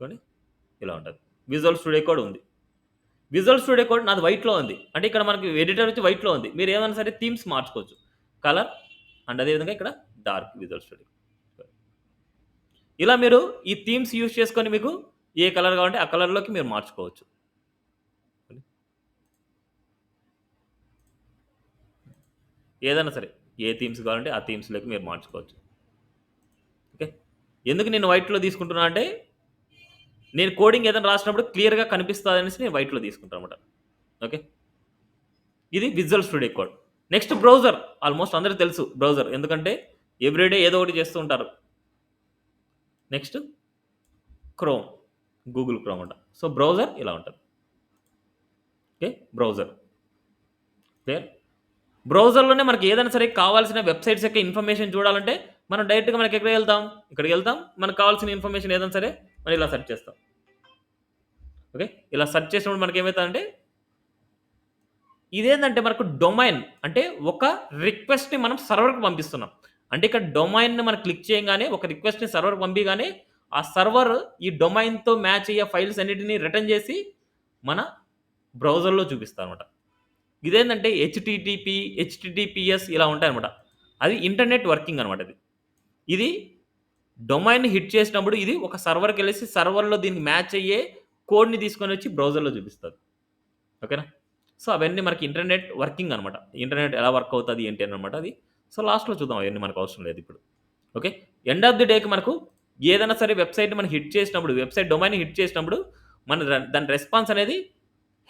చూడండి ఇలా ఉంటది. విజువల్ స్టూడియో కోడ్ ఉంది. విజువల్ స్టూడియో కోడ్ నాది వైట్‌లో ఉంది. అంటే ఇక్కడ మనకి ఎడిటర్ వచ్చి వైట్‌లో ఉంది. మీరు ఏమైనా సరే థీమ్స్ మార్చుకోవచ్చు. కలర్ అండ్ అదే విధంగా ఇక్కడ డార్క్ విజువల్ స్టూడియో. ఇలా మీరు ఈ థీమ్స్ యూజ్ చేసుకొని మీకు ఏ కలర్ కావాలంటే ఆ కలర్‌లోకి మీరు మార్చుకోవచ్చు. ఏదైనా సరే. ఏ థీమ్స్ కావాలంటే ఆ థీమ్స్‌లోకి మీరు మార్చుకోవచ్చు. ఓకే. ఎందుకు నేను వైట్‌లో తీసుకుంటున్నా అంటే, నేను కోడింగ్ ఏదైనా రాసినప్పుడు క్లియర్‌గా కనిపిస్తదనేసి నేను వైట్‌లో తీసుకుంటానన్నమాట. ఓకే. ఇది visual studio code. Next browser. Almost అందరికి తెలుసు బ్రౌజర్. ఎందుకంటే ఎవ్రీడే ఏదో ఒకటి చేస్తూ ఉంటారు. Next chrome. గూగుల్ క్రోమ్ అంట. సో, బ్రౌజర్ ఇలా ఉంటది. ఓకే. బ్రౌజర్. క్లియర్? బ్రౌజర్‌లోనే మనకి ఏదైనా సరే కావాల్సిన వెబ్‌సైట్స్ యొక్క ఇన్ఫర్మేషన్ చూడాలంటే, మనం డైరెక్ట్‌గా మనకి ఎక్కడికెళ్తాం? ఇక్కడికెళ్తాం. మనకు కావాల్సిన ఇన్ఫర్మేషన్ ఏదైనా సరే మనం ఇలా సెర్చ్ చేస్తాం. ఓకే. ఇలా సెర్చ్ చేసినప్పుడు మనకేమైతదంటే, ఇదేందంటే మనకు డొమైన్ అంటే ఒక రిక్వెస్ట్‌ని మనం సర్వర్‌కి పంపిస్తున్నాం. అంటే ఇక్కడ డొమైన్‌ని మనం క్లిక్ చేయంగానే ఒక రిక్వెస్ట్‌ని సర్వర్‌కి పంపియగానే, ఆ సర్వర్ ఈ డొమైన్‌తో మ్యాచ్ అయ్యే ఫైల్స్ అన్నిటిని రిటర్న్ చేసి మన బ్రౌజర్‌లో చూపిస్తదనమాట. ఇదేందంటే హెచ్‌టిటిపిఎస్ ఇలా ఉంటాయనమాట. అది ఇంటర్నెట్ వర్కింగ్ అనమాట ఇది. ఇది డొమైన్‌ని హిట్ చేసినప్పుడు ఇది ఒక సర్వర్‌కెళ్ళేసి సర్వర్‌లో దీనికి మ్యాచ్ అయ్యే కోడ్‌ని తీసుకొనొచ్చి బ్రౌజర్‌లో చూపిస్తది. ఓకేనా? సో, అవన్నీ మనకి ఇంటర్నెట్ వర్కింగ్ అనమాట. ఇంటర్నెట్ ఎలా వర్క్ అవుతది ఏంటి అనమాట అది. సో, లాస్ట్‌లో చూద్దాం అయన్నీ మనకు అవసరం లేదు ఇప్పుడు. ఓకే. ఎండ్ ఆఫ్ ది డేకి మనకు ఏదైనా సరే వెబ్‌సైట్‌ని మనం హిట్ చేసినప్పుడు, వెబ్‌సైట్ డొమైన్‌ని హిట్ చేసినప్పుడు మన దాని రెస్పాన్స్ అనేది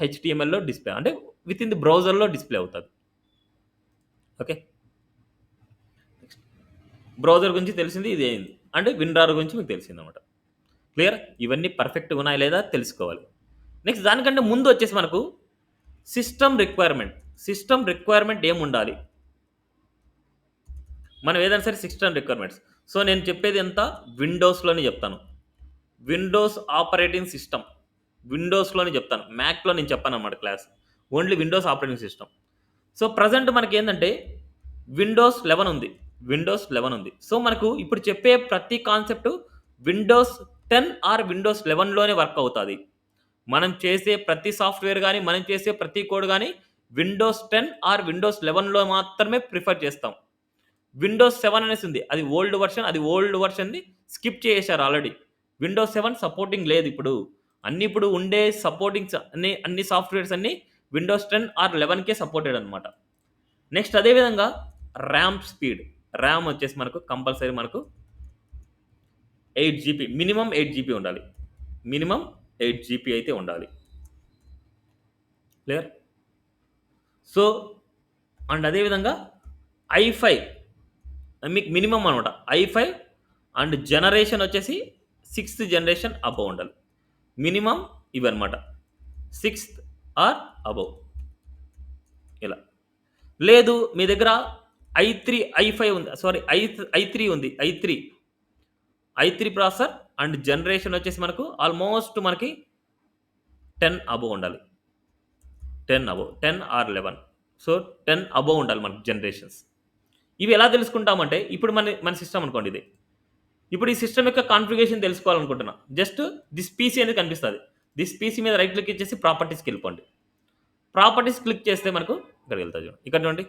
హెచ్‌టీఎంఎల్‌లో డిస్‌ప్లే అంటే వితిన్ ది బ్రౌజర్‌లో డిస్‌ప్లే అవుతది. ఓకే. బ్రౌజర్ గురించి తెలిసింది ఇదే అయింది. అంటే విన్‌రార్ గురించి మీకు తెలిసిందనమాట. క్లియర్? ఇవన్నీ పర్ఫెక్ట్‌గా ఉన్నాయా లేదా తెలుసుకోవాలి. నెక్స్ట్ దానికంటే ముందు వచ్చేసి మనకు సిస్టమ్ రిక్వైర్మెంట్. సిస్టమ్ రిక్వైర్మెంట్ ఏముండాలి? మనం ఏదైనా సరే సిస్టమ్ రిక్వైర్మెంట్స్. సో, నేను చెప్పేది ఎంత విండోస్‌లోనే చెప్తాను. Windows operating system. విండోస్‌లోనే చెప్తాను. మ్యాక్‌లో నేను చెప్పననమాట class. Only Windows operating system. So, present మనకేందంటే విండోస్ 11 ఉంది. విండోస్ 11 ఉంది. సో, మనకు ఇప్పుడు చెప్పే ప్రతి కాన్సెప్ట్ విండోస్ 10 ఆర్ విండోస్ 11లోనే వర్క్ అవుతాది. మనం చేసే ప్రతి సాఫ్ట్‌వేర్ గాని, మనం చేసే ప్రతి కోడ్ గాని విండోస్ 10 ఆర్ విండోస్ 11లో మాత్రమే ప్రిఫర్ చేస్తాం. విండోస్ 7 అనేసి ఉంది. అది ఓల్డ్ వెర్షన్. అది ఓల్డ్ వెర్షన్‌ని స్కిప్ చేసేసారు ఆల్రెడీ. విండోస్ 7 సపోర్టింగ్ లేదు ఇప్పుడు. ఇప్పుడు ఉండే సపోర్టింగ్స్ అన్ని సాఫ్ట్‌వేర్స్ అన్నీ విండోస్ 10 ఆర్ 11కే సపోర్టెడ్ అనమాట. నెక్స్ట్ అదే విధంగా ర్యామ్ స్పీడ్. ర్యామ్ వచ్చేసి మనకు కంపల్సరీ మనకు 8 జీబీ మినిమమ్ 8 జీబీ ఉండాలి. మినిమమ్ 8 జీబీ అయితే ఉండాలి. క్లియర్? సో, అండ్ అదే విధంగా i5 మీకు మినిమమ్ అనమాట. i5 అండ్ జనరేషన్ వచ్చేసి 6థ్ జనరేషన్ అబోవ్ ఉండాలి. మినిమమ్ ఇవన్నమాట. 6థ్ ఆర్ అబోవ్ ఇలా. లేదు మీ దగ్గర i5 ఉంది. సారీ i3 ఉంది. i3 ప్రాసెసర్ అండ్ జనరేషన్ వచ్చేసి మనకు ఆల్మోస్ట్ మనకి 10 అబోవ్ ఉండాలి. 10 అబోవ్ 10 ఆర్ 11. సో, 10 అబోవ్ ఉండాలి మనకు జనరేషన్స్. ఇవి ఎలా తెలుసుకుంటామంటే ఇప్పుడు మన సిస్టమ్ అనుకోండి ఇది. ఇప్పుడు ఈ సిస్టమ్ యొక్క కాన్ఫిగరేషన్ తెలుసుకోవాలనుకుంటున్నా. జస్ట్ దిస్ పీసీ అనేది కనిపిస్తది. దిస్ పీసీ మీద రైట్ క్లిక్ ఇచ్చేసి ప్రాపర్టీస్‌కెళ్ళిపోండి. ప్రాపర్టీస్ క్లిక్ చేస్తే మనకు ఇక్కడికెళ్తది చూడండి. ఇక్కడ చూడండి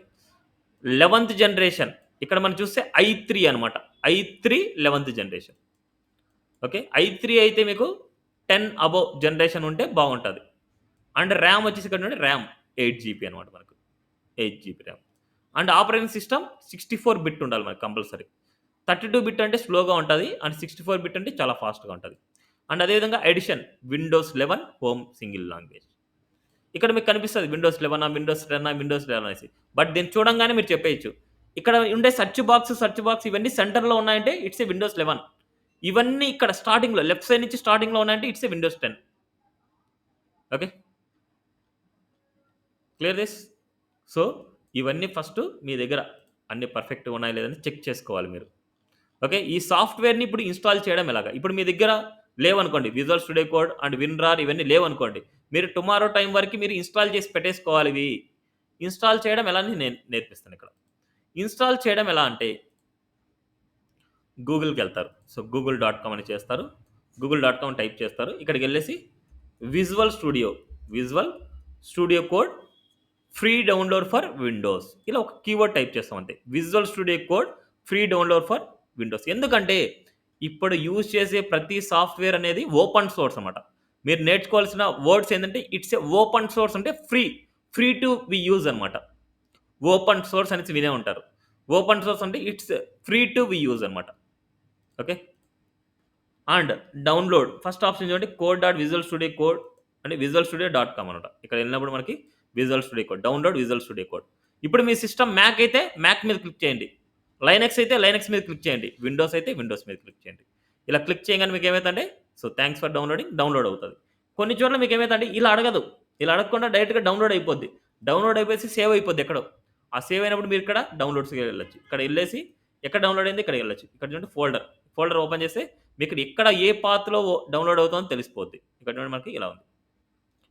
11థ్ జనరేషన్. ఇక్కడ మనం చూస్తే i3 అనమాట. i3 11థ్ generation. ఓకే. i3 అయితే మీకు 10 అబోవ్ జనరేషన్ ఉంటే బాగుంటది. అండ్ ర్యామ్ వచ్చేసి ఇక్కడ చూడండి ర్యామ్ 8 జీబీ అనమాట మనకు. 8 GB RAM. And operating system 64 bit ఉండాలి మనకు కంపల్సరీ. 32 బిట్ అంటే స్లోగా ఉంటది. అండ్ 64 బిట్ అంటే చాలా ఫాస్ట్‌గా ఉంటది. అండ్ అదే విధంగా edition Windows 11 home single language. ఇక్కడ మీకు కనిపిస్తది విండోస్ 11 విండోస్ 10 విండోస్ 11 అనేసి. బట్ దీన్ని చూడంగానే మీరు చెప్పేయొచ్చు. ఇక్కడ ఉండే సెర్చ్ బాక్స్ ఇవన్నీ సెంటర్‌లో ఉన్నాయంటే ఇట్స్ ఏ విండోస్ 11. ఇవన్నీ ఇక్కడ స్టార్టింగ్‌లో లెఫ్ట్ సైడ్ నుంచి స్టార్టింగ్‌లో ఉన్నాయంటే it's a Windows 10. Okay. Clear this? So, ఇవన్నీ ఫస్ట్ మీ దగ్గర అన్ని పర్ఫెక్ట్‌గా ఉన్నాయా లేదని చెక్ చేసుకోవాలి మీరు. ఓకే. ఈ సాఫ్ట్‌వేర్‌ని ఇప్పుడు ఇన్‌స్టాల్ చేయడం ఎలాగా? ఇప్పుడు మీ దగ్గర లేవనుకోండి. Visual studio code and WinRAR ఇవన్నీ లేవనుకోండి. మీరు టుమారో టైమ్ వరకు మీరు ఇన్‌స్టాల్ చేసి పెట్టేసుకోవాలి ఇవి. ఇన్‌స్టాల్ చేయడం ఎలా అని నేను నేర్పిస్తాను ఇక్కడ. ఇన్‌స్టాల్ చేయడం ఎలా అంటే గూగుల్‌కెళ్తారు. సో, google.com అని చేస్తారు. google.com టైప్ చేస్తారు. ఇక్కడికెళ్ళేసి visual studio code free download for Windows ఇలా ఒక కీవర్డ్ టైప్ చేస్తాం అంతే. Visual studio code free download for Windows. ఎందుకంటే ఇప్పుడు యూజ్ చేసే ప్రతి సాఫ్ట్‌వేర్ అనేది ఓపెన్ సోర్స్ అనమాట. మీరు నేర్చుకోవాల్సిన వర్డ్స్ ఏంటంటే ఇట్స్ ఏ ఓపెన్ సోర్స్ అంటే ఫ్రీ టు బి యూజ్ అనమాట. ఓపెన్ సోర్స్ అనేసి వినే ఉంటారు. ఓపెన్ సోర్స్ అంటే it's free to be use అనమాట. Okay. And download first option చూడండి కోడ్.విజువల్ స్టూడియో కోడ్ అంటే visualstudio.com అనమాట. ఇక్కడ వెళ్ళినప్పుడు మనకి visual studio code download visual studio code. ఇప్పుడు మీ సిస్టమ్ మ్యాక్ అయితే మ్యాక్ మీద క్లిక్ చేయండి. లైనక్స్ అయితే లైనక్స్ మీద క్లిక్ చేయండి. విండోస్ అయితే విండోస్ మీద క్లిక్ చేయండి. ఇలా క్లిక్ చేయగానే మీకు ఏమైతుందంటే so thanks for downloading download అవుతది. కొన్ని చోట్ల మీకు ఏమైతుందంటే ఇలా అడగదు. ఇలా అడగకుండా డైరెక్ట్‌గా డౌన్లోడ్ అయిపోద్ది. డౌన్లోడ్ అయిపోయేసి సేవ్ అయిపోద్ది ఎక్కడో. ఆ సేవ్ అయినప్పుడు మీరు ఇక్కడ డౌన్లోడ్స్‌కి వెళ్ళొచ్చు. ఇక్కడ ఎళ్ళేసి ఎక్కడ డౌన్లోడ్ అయింది ఇక్కడికి వెళ్ళొచ్చు. ఇక్కడ చూడండి ఫోల్డర్ ఓపెన్ చేస్తే మీకు ఎక్కడ ఏ పాత్‌లో డౌన్లోడ్ అవుతుందో తెలిసిపోద్ది. ఇక్కడ చూడండి మనకి ఇలా ఉంది.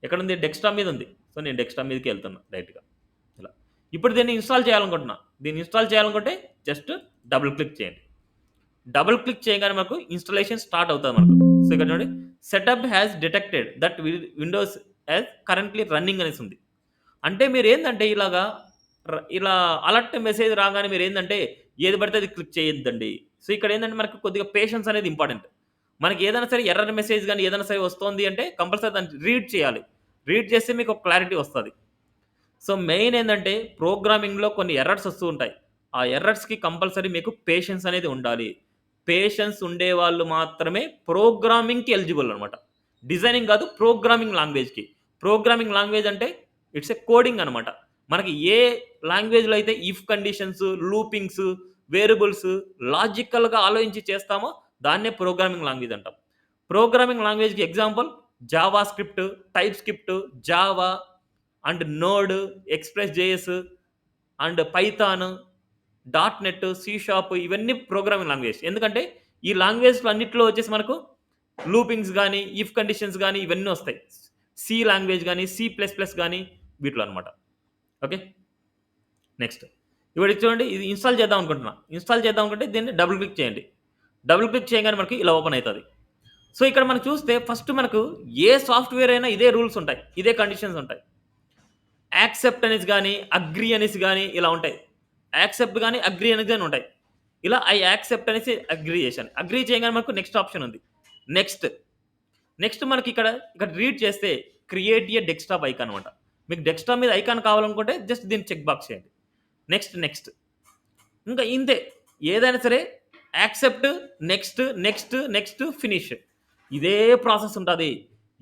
ఎక్కడుంది డెస్క్‌టాప్ మీద ఉంది. సో, నేను డెస్క్‌టాప్ మీదకి వెళ్తున్నా డైరెక్ట్‌గా ఇలా. ఇప్పుడు దీన్ని ఇన్‌స్టాల్ చేయాలనుకుంటున్నా. దీన్ని ఇన్‌స్టాల్ చేయాలనుకుంటే జస్ట్ డబుల్ క్లిక్ చేయండి. డబుల్ క్లిక్ చేయగానే మనకు ఇన్‌స్టాలేషన్ స్టార్ట్ అవుతది మనకు. సో, ఇక్కడ చూడండి setup has detected that Windows has currently running అనేసి ఉంది. అంటే మీరేందంటే ఇలా అలర్ట్ మెసేజ్ రాగానే మీరేందంటే ఏది పడితే అది క్లిక్ చేయొద్దండి. సో, ఇక్కడ ఏందంటే మనకు కొద్దిగా పేషెన్స్ అనేది ఇంపార్టెంట్. మనకి ఏదైనా సరే ఎర్రర్ మెసేజ్ గాని ఏదైనా సరే వస్తోంది అంటే కంపల్సరీ దాన్ని రీడ్ చేయాలి. రీడ్ చేస్తే మీకు ఒక క్లారిటీ వస్తది. సో, మెయిన్ ఏందంటే ప్రోగ్రామింగ్‌లో కొన్ని ఎర్రర్స్ వస్తూ ఉంటాయి. ఆ ఎర్రర్స్‌కి కంపల్సరీ మీకు పేషెన్స్ అనేది ఉండాలి. పేషెన్స్ ఉండేవాళ్ళు మాత్రమే ప్రోగ్రామింగ్‌కి ఎలిజిబుల్ అనమాట. డిజైనింగ్ కాదు ప్రోగ్రామింగ్ లాంగ్వేజ్‌కి. ప్రోగ్రామింగ్ లాంగ్వేజ్ అంటే ఇట్స్ ఎ కోడింగ్ అనమాట. మనకి ఏ లాంగ్వేజ్‌లో అయితే ఇఫ్ కండిషన్స్, లూపింగ్స్, వేరియబుల్స్ లాజికల్‌గా ఆలోచించి చేస్తామో దాన్నే ప్రోగ్రామింగ్ లాంగ్వేజ్ అంటాం. ప్రోగ్రామింగ్ లాంగ్వేజ్‌కి example JavaScript, TypeScript, Java and Node, Express JS and Python, dot net, C sharp ఇవన్నీ ప్రోగ్రామింగ్ లాంగ్వేజ్. ఎందుకంటే ఈ లాంగ్వేజ్‌లో అన్నిట్లో వచ్చేసి మనకు లూపింగ్స్ గాని, ఇఫ్ కండిషన్స్ గాని ఇవన్నీ వస్తాయి. సి లాంగ్వేజ్ గాని, సి ప్లస్ ప్లస్ గాని వీటిలో అనమాట. ఓకే. నెక్స్ట్ ఇప్పుడు ఇది చూడండి ఇది ఇన్‌స్టాల్ చేద్దాం అనుకుంటున్నా. ఇన్‌స్టాల్ చేద్దాం అనుకుంటే దీన్ని డబుల్ క్లిక్ చేయండి. డబుల్ క్లిక్ చేయగానే మనకి ఇలా ఓపెన్ అయితది. సో, ఇక్కడ మనం చూస్తే ఫస్ట్ మనకు ఏ సాఫ్ట్‌వేర్ అయినా ఇదే రూల్స్ ఉంటాయి. ఇదే కండిషన్స్ ఉంటాయి. యాక్సెప్ట్ అనేసి గాని, అగ్రీ అనేసి గాని ఇలా ఉంటాయి. యాక్సెప్ట్ గాని, అగ్రీ అనేసి గాని ఉంటాయి. ఇలా యాక్సెప్ట్ అనేసి అగ్రీ చేశాను. అగ్రీ చేయగానే మనకు నెక్స్ట్ ఆప్షన్ ఉంది. నెక్స్ట్ మనకి ఇక్కడ రీడ్ చేస్తే క్రియేట్ ఏ డెస్క్టాప్ ఐకాన్ అనమాట. మీకు డెస్క్టాప్ మీద ఐకాన్ కావాలనుకుంటే జస్ట్ దీన్ని చెక్ బాక్స్ చేయండి. నెక్స్ట్ ఇంకా ఇంతే. ఏదైనా సరే యాక్సెప్ట్, నెక్స్ట్, ఫినిష్. ఇదే ప్రాసెస్ ఉంటది.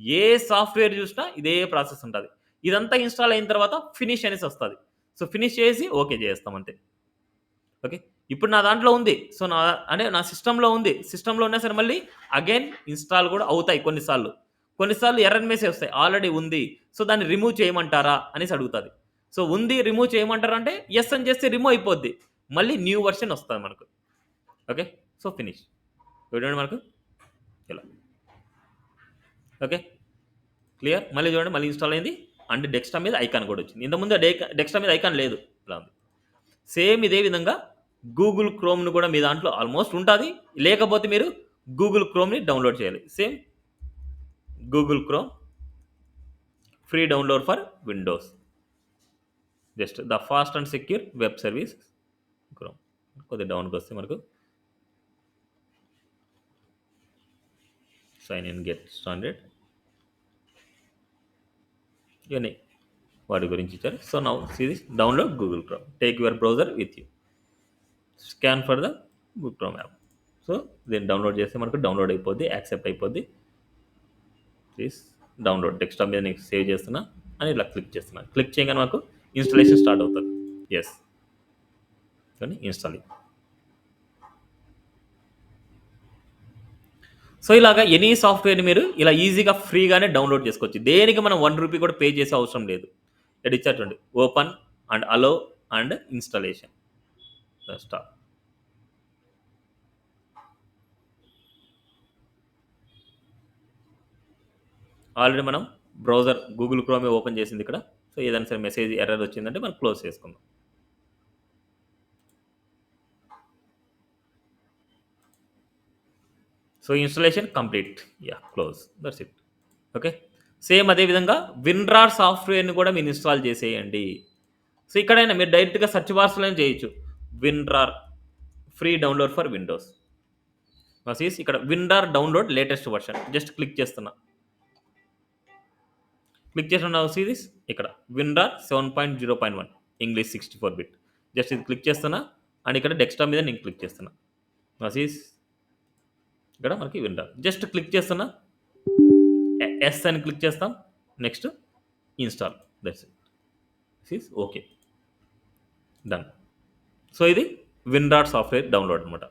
ఏ సాఫ్ట్‌వేర్ చూసినా ఇదే ప్రాసెస్ ఉంటది. ఇదంతా ఇన్‌స్టాల్ అయిన తర్వాత ఫినిష్ అనేసి వస్తది. సో, ఫినిష్ చేసి ఓకే చేసేస్తాం అంతే. ఓకే. ఇప్పుడు నా దాంట్లో ఉంది. సో, నా సిస్టమ్‌లో ఉంది. సిస్టమ్‌లో ఉన్నా సరే మళ్ళీ అగైన్ ఇన్‌స్టాల్ కూడా అవుతాయి కొన్నిసార్లు. కొన్నిసార్లు ఎర్రర్ మెసేజ్ వస్తాయి. ఆల్రెడీ ఉంది. సో, దాన్ని రిమూవ్ చేయమంటారా అనేసి అడుగుతది. సో, ఉంది రిమూవ్ చేయమంటారా అంటే యెస్ అని చేస్తే రిమూవ్ అయిపోద్ది. మళ్ళీ న్యూ వెర్షన్ వస్తది మనకు. ఓకే. So, finish. చూడండి మనకు ఇలా. ఓకే. క్లియర్. మళ్ళీ చూడండి మళ్ళీ ఇన్‌స్టాల్ అయింది. అండ్ డెస్క్టాప్ మీద ఐకాన్ కూడా వచ్చింది. ఇంతకుముందు డెస్క్టాప్ మీద ఐకాన్ లేదు. ఇలా ఉంది. సేమ్ ఇదే విధంగా గూగుల్ క్రోమ్‌ను కూడా మీ దాంట్లో ఆల్మోస్ట్ ఉంటది. లేకపోతే మీరు గూగుల్ క్రోమ్‌ని డౌన్‌లోడ్ చేయాలి. Same Google chrome free download for Windows. Just the fast and secure web service chrome. కొద్దిగా డౌన్‌కొస్తే మనకు సైన్ ఇన్ గెట్ స్టార్టెడ్. ఇవన్నీ వాటి గురించి ఇచ్చారు. So, now see this download Google Chrome. Take your browser with you. Scan for the Google Chrome app. So, దీన్ని download చేస్తే మనకు download అయిపోద్ది. యాక్సెప్ట్ అయిపోద్ది. ప్లీజ్ డౌన్లోడ్ డెస్క్టాప్ మీద నేను సేవ్ చేస్తున్నా అని ఇలా క్లిక్ చేస్తున్నా. క్లిక్ చేయగానే మనకు ఇన్స్టాలేషన్ స్టార్ట్ అవుతుంది. ఎస్ కానీ ఇన్స్టాల్. సో, ఇలాగా ఎనీ సాఫ్ట్వేర్ని మీరు ఇలా ఈజీగా ఫ్రీగానే డౌన్లోడ్ చేసుకోవచ్చు. దేనికి మనం ₹1 కూడా పే చేసే అవసరం లేదు. ఇక్కడ ఇచ్చారు చూడండి. Open and allow and installation. Start. Already మనం బ్రౌజర్ గూగుల్ క్రోమే ఓపెన్ చేసింది ఇక్కడ. సో, ఏదైనా సరే మెసేజ్ ఎర్రర్ వచ్చిందంటే మనం క్లోజ్ చేసుకుందాం. So, installation complete. Close. That's it. Okay. Same అదే విధంగా విన్రార్ సాఫ్ట్వేర్ని కూడా మీరు ఇన్స్టాల్ చేసేయండి. సో, ఇక్కడైనా మీరు డైరెక్ట్‌గా సెర్చ్ బాక్స్‌లోనే చేయొచ్చు. WinRAR free download for Windows. ఇక్కడ WinRAR download latest version. Just click చేస్తున్నా. క్లిక్ చేసిన దిస్ ఇక్కడ విన్రార్ 7.0.1 ఇంగ్లీష్ 64 బిట్. జస్ట్ ఇది క్లిక్ చేస్తున్నా అండ్ ఇక్కడ డెస్క్టాప్ మీద నేను క్లిక్ చేస్తున్నా. ఇక్కడ మనకి విన్రార్. జస్ట్ క్లిక్ చేస్తున్నా. ఎస్ అని క్లిక్ చేస్తాం. Next install. That's it. Okay. Done. So, ఇది విన్రార్ సాఫ్ట్వేర్ డౌన్లోడ్ అనమాట.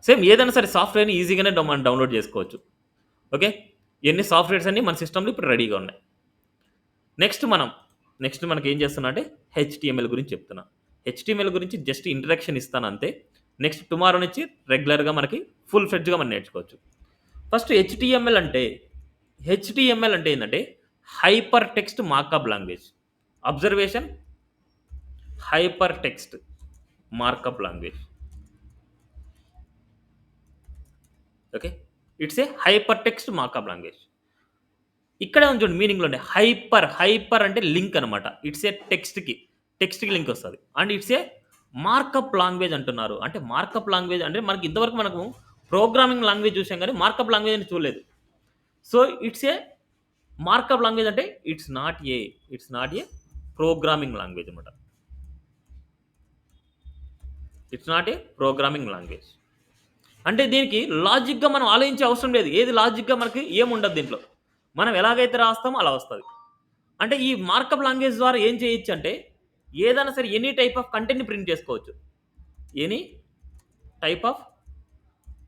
సేమ్ ఏదైనా సరే సాఫ్ట్వేర్ని ఈజీగానే మనం డౌన్లోడ్ చేసుకోవచ్చు. ఓకే. ఎన్ని సాఫ్ట్వేర్స్ అన్ని మన సిస్టమ్లో ఇప్పుడు రెడీగా ఉన్నాయి. నెక్స్ట్ మనకి ఏం చేస్తున్నా అంటే హెచ్టీఎంఎల్ గురించి చెప్తున్నా. హెచ్టీఎంఎల్ గురించి జస్ట్ ఇంట్రడక్షన్ ఇస్తాను అంతే. నెక్స్ట్ టుమారో నుంచి రెగ్యులర్గా మనకి ఫుల్ ఫ్లెడ్జ్గా మనం నేర్చుకోవచ్చు. ఫస్ట్ హెచ్టీఎంఎల్ అంటే ఏంటంటే hyper text markup language. Observation hyper text markup language. Okay. It's A hyper text markup language. ఇక్కడే ఉంది చూడండి మీనింగ్‌లోనే హైపర్ అంటే లింక్ అనమాట. ఇట్స్ ఏ టెక్స్ట్‌కి లింక్ వస్తది. And it's a markup language అంటున్నారు. అంటే మార్కప్ లాంగ్వేజ్ అంటే మనకి ఇంతవరకు మనకు ప్రోగ్రామింగ్ లాంగ్వేజ్ చూసాం గానీ మార్కప్ లాంగ్వేజ్ అని చూడలేదు. So, it's a markup language అంటే it's not a programming language అనమాట. It's not a programming language. అంటే దీనికి లాజిక్‌గా మనం ఆలోచించే అవసరం లేదు. ఏది లాజిక్‌గా మనకి ఏముండదు దీంట్లో. మనం ఎలాగైతే రాస్తామో అలా వస్తది. అంటే ఈ మార్కప్ లాంగ్వేజ్ ద్వారా ఏం చేయొచ్చు అంటే ఏదైనా సరే ఎనీ టైప్ ఆఫ్ కంటెంట్‌ని ప్రింట్ చేసుకోవచ్చు. ఎనీ టైప్ ఆఫ్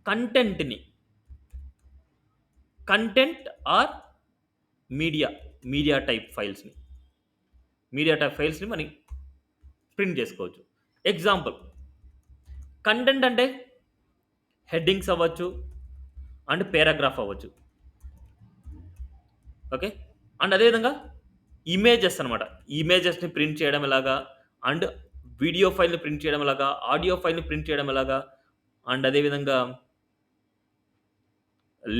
కంటెంట్‌ని. కంటెంట్ ఆర్ మీడియా టైప్ ఫైల్స్‌ని మనం ప్రింట్ చేసుకోవచ్చు. ఎగ్జాంపుల్ కంటెంట్ అంటే హెడ్డింగ్స్ అవ్వచ్చు అండ్ పారాగ్రాఫ్ అవ్వచ్చు. ఓకే. అండ్ అదేవిధంగా ఇమేజెస్ అనమాట. ఇమేజెస్‌ని ప్రింట్ చేయడం ఎలాగా అండ్ వీడియో ఫైల్‌ని ప్రింట్ చేయడం ఎలాగా, ఆడియో ఫైల్‌ని ప్రింట్ చేయడం ఎలాగా అండ్ అదేవిధంగా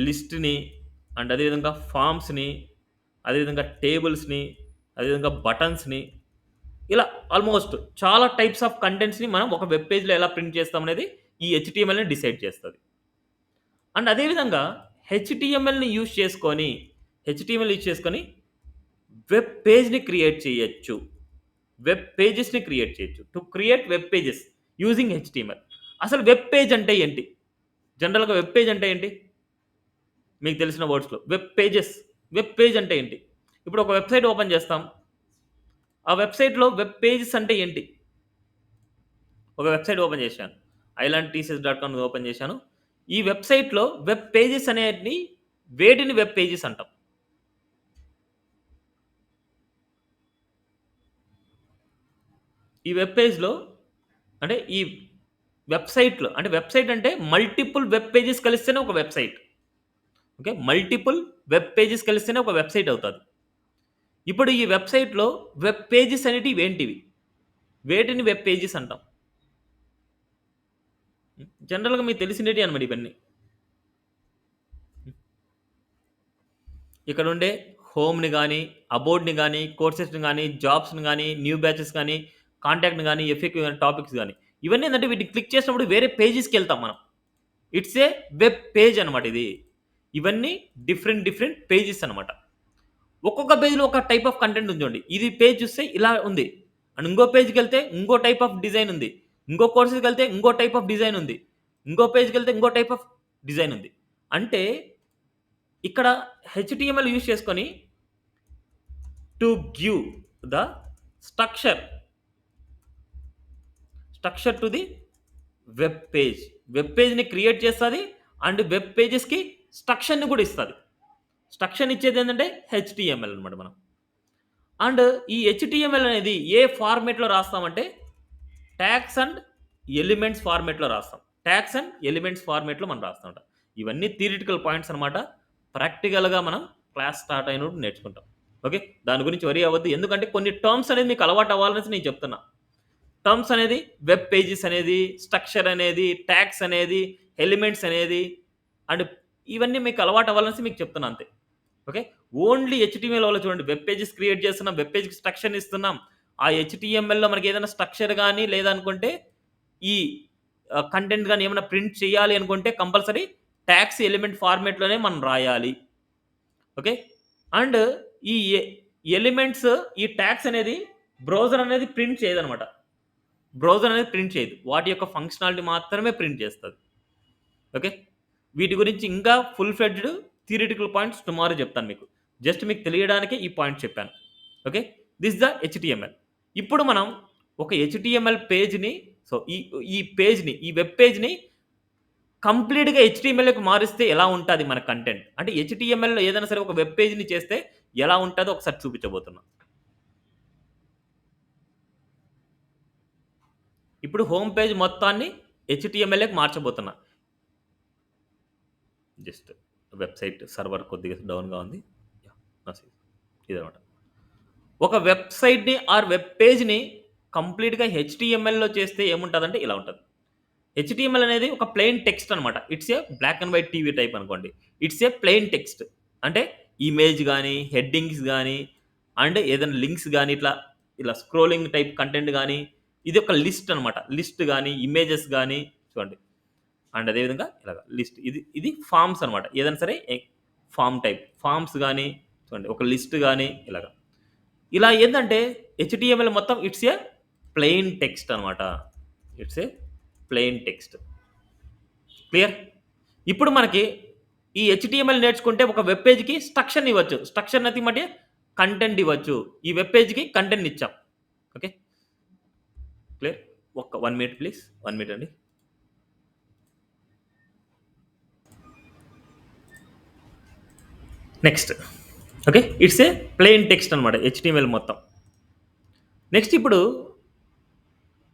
లిస్ట్‌ని అండ్ అదేవిధంగా ఫార్మ్స్‌ని, అదేవిధంగా టేబుల్స్‌ని, అదేవిధంగా బటన్స్‌ని ఇలా ఆల్మోస్ట్ చాలా టైప్స్ ఆఫ్ కంటెంట్స్‌ని మనం ఒక వెబ్ పేజ్‌లో ఎలా ప్రింట్ చేస్తామనేది ఈ హెచ్టీఎంఎల్‌ని డిసైడ్ చేస్తది. అండ్ అదేవిధంగా హెచ్టీఎంఎల్ని యూజ్ చేసుకొని వెబ్ పేజ్ని క్రియేట్ చేయొచ్చు. వెబ్ పేజెస్ని క్రియేట్ చేయొచ్చు. To create web pages using HTML. అసలు వెబ్ పేజ్ అంటే ఏంటి? జనరల్‌గా వెబ్ పేజ్ అంటే ఏంటి? మీకు తెలిసిన వర్డ్స్‌లో వెబ్ పేజెస్. వెబ్ పేజ్ అంటే ఏంటి? ఇప్పుడు ఒక వెబ్‌సైట్ ఓపెన్ చేస్తాం. ఆ వెబ్‌సైట్‌లో వెబ్ పేజెస్ అంటే ఏంటి? ఒక వెబ్‌సైట్ ఓపెన్ చేశాను. islandtcs.com ఓపెన్ చేశాను. ఈ వెబ్‌సైట్‌లో వెబ్ పేజెస్ అనేటిని వేటిని వెబ్ పేజెస్ అంటాం? ఈ వెబ్ పేజ్‌లో అంటే ఈ వెబ్‌సైట్‌లో అంటే వెబ్‌సైట్ అంటే మల్టిపుల్ వెబ్ పేజెస్ కలిస్తేనే ఒక website. Okay. Multiple web pages కలిస్తేనే ఒక వెబ్‌సైట్ అవుతది. ఇప్పుడు ఈ వెబ్‌సైట్‌లో వెబ్ పేజెస్ అనేటివి ఏంటివి? వేటిని వెబ్ పేజెస్ అంటాం? జనరల్‌గా మీకు తెలిసినటియి అన్నమాట ఇవన్నీ. ఇక్కడుండే హోమ్‌ని గాని, అబౌట్‌ని గాని, కోర్సెస్‌ని గాని, జాబ్స్‌ని గాని, న్యూ బ్యాచెస్ గాని, కాంటాక్ట్‌ని గాని, ఎఫ్ఏక్యూ గాని, టాపిక్స్ గాని. ఇవన్నీ ఏందంటే వీటిని క్లిక్ చేసినప్పుడు వేరే పేజెస్‌కెళ్తాం మనం. ఇట్స్ ఏ వెబ్ పేజ్ అనమాట ఇది. ఇవన్నీ డిఫరెంట్ పేజెస్ అనమాట. ఒక్కొక్క పేజ్‌లో ఒక టైప్ ఆఫ్ కంటెంట్ ఉంది చూడండి. ఇది పేజ్ చూస్తే ఇలా ఉంది. అండ్ ఇంకో పేజ్‌కెళ్తే ఇంకో టైప్ ఆఫ్ డిజైన్ ఉంది. ఇంకో కోర్స్‌కెళ్తే ఇంకో టైప్ ఆఫ్ డిజైన్ ఉంది. ఇంకో పేజ్‌కెళ్తే ఇంకో టైప్ ఆఫ్ డిజైన్ ఉంది. అంటే ఇక్కడ హెచ్‌టీఎంఎల్ యూజ్ చేసుకొని to give the structure to the web page. Web పేజ్‌ని క్రియేట్ చేస్తది. అండ్ వెబ్ పేజెస్‌కి స్ట్రక్చర్‌ని కూడా ఇస్తది. స్ట్రక్చర్ ఇచ్చేదేంటంటే హెచ్‌టీఎంఎల్ అనమాట మనం. అండ్ ఈ హెచ్‌టీఎంఎల్ అనేది ఏ ఫార్మాట్‌లో రాస్తామంటే ట్యాగ్స్ అండ్ ఎలిమెంట్స్ ఫార్మాట్‌లో రాస్తాం. ట్యాగ్స్ అండ్ ఎలిమెంట్స్ ఫార్మాట్‌లో మనం రాస్తామట. ఇవన్నీ థియరిటికల్ పాయింట్స్ అనమాట. ప్రాక్టికల్‌గా మనం క్లాస్ స్టార్ట్ అయినప్పుడు నేర్చుకుంటాం. ఓకే. దాని గురించి వరీ అవ్వద్దు. ఎందుకంటే కొన్ని టర్మ్స్ అనేది మీకు అలవాటు అవ్వాలనేసి నేను చెప్తున్నా. టర్మ్స్ అనేది వెబ్ పేజెస్ అనేది, స్ట్రక్చర్ అనేది, ట్యాగ్స్ అనేది, ఎలిమెంట్స్ అనేది అండ్ ఇవన్నీ మీకు అలవాటు అవ్వాలనేసి మీకు చెప్తున్నా అంతే. ఓకే. ఓన్లీ హెచ్‌టీఎంఎల్ వల్ల చూడండి వెబ్ పేజెస్ క్రియేట్ చేస్తున్నాం. వెబ్ పేజ్‌కి స్ట్రక్చర్‌ని ఇస్తున్నాం. ఆ హెచ్‌టీఎంఎల్‌లో మనకి ఏదైనా స్ట్రక్చర్ గాని లేదనుకుంటే ఈ కంటెంట్ గాని ఏమైనా ప్రింట్ చేయాలి అనుకుంటే కంపల్సరీ ట్యాగ్స్ ఎలిమెంట్ ఫార్మాట్‌లోనే మనం రాయాలి. ఓకే. అండ్ ఈ ఎలిమెంట్స్ ఈ ట్యాగ్స్ అనేది బ్రౌజర్ అనేది ప్రింట్ చేయదనమాట. బ్రౌజర్ అనేది ప్రింట్ చేయదు. వాటి యొక్క ఫంక్షనాలిటీ మాత్రమే ప్రింట్ చేస్తది. ఓకే. వీటి గురించి ఇంకా full fledged theoretical points tomorrow చెప్తాను మీకు. జస్ట్ మీకు తెలియడానికే ఈ పాయింట్ చెప్పాను. ఓకే. This the HTML. ఇప్పుడు మనం ఒక హెచ్‌టీఎంఎల్ పేజ్‌ని సో, ఈ వెబ్ పేజ్‌ని కంప్లీట్‌గా హెచ్‌టీఎంఎల్‌లోకి మారిస్తే ఎలా ఉంటది మన కంటెంట్? అంటే హెచ్‌టీఎంఎల్‌లో ఏదైనా సరే ఒక వెబ్ పేజ్‌ని చేస్తే ఎలా ఉంటదో ఒకసారి చూపించబోతున్నా. ఇప్పుడు హోమ్ పేజ్ మొత్తాన్ని హెచ్‌టీఎంఎల్‌లోకి మార్చబోతున్నా. జస్ట్ వెబ్‌సైట్ సర్వర్ కొద్దిగా డౌన్‌గా ఉంది. యాహ్! ఇదనమాట. ఒక వెబ్‌సైట్‌ని ఆర్ వెబ్ పేజ్‌ని కంప్లీట్‌గా హెచ్‌టీఎంఎల్‌లో చేస్తే ఏముంటదంటే ఇలా ఉంటది. హెచ్‌టీఎంఎల్ అనేది ఒక ప్లెయిన్ టెక్స్ట్ అనమాట. It's a black and white TV type అనుకోండి. It's a plain text. అంటే ఇమేజ్ గాని, హెడ్డింగ్స్ గాని, అండ్ ఏదైనా లింక్స్ గాని ఇలా స్క్రోలింగ్ టైప్ కంటెంట్ గాని, ఇది ఒక లిస్ట్ అనమాట. లిస్ట్ గాని, ఇమేజెస్ గాని చూడండి. అండ్ అదే విధంగా ఇలాగ లిస్ట్ ఇది ఫార్మ్స్ అనమాట. ఏదైనా సరే ఫార్మ్ టైప్. ఫార్మ్స్ గాని చూడండి ఒక లిస్ట్ గాని ఇలాగ. ఇలా ఏందంటే హెచ్‌టీఎంఎల్ మొత్తం ఇట్స్ ఏ ప్లెయిన్ టెక్స్ట్ అనమాట. It's a plain text. Clear? ఇప్పుడు మనకి ఈ హెచ్‌టీఎంఎల్ నేర్చుకుంటే ఒక వెబ్ పేజ్‌కి స్ట్రక్చర్‌ని ఇవ్వచ్చు. Structure nothing but a content ఇవ్వచ్చు. ఈ వెబ్ పేజ్‌కి కంటెంట్ ఇచ్చాం. Okay. Clear? 1 minute please. 1 minute అండి. Next. Okay. It's a plain text అనమాట హెచ్‌టీఎంఎల్ మొత్తం. నెక్స్ట్ ఇప్పుడు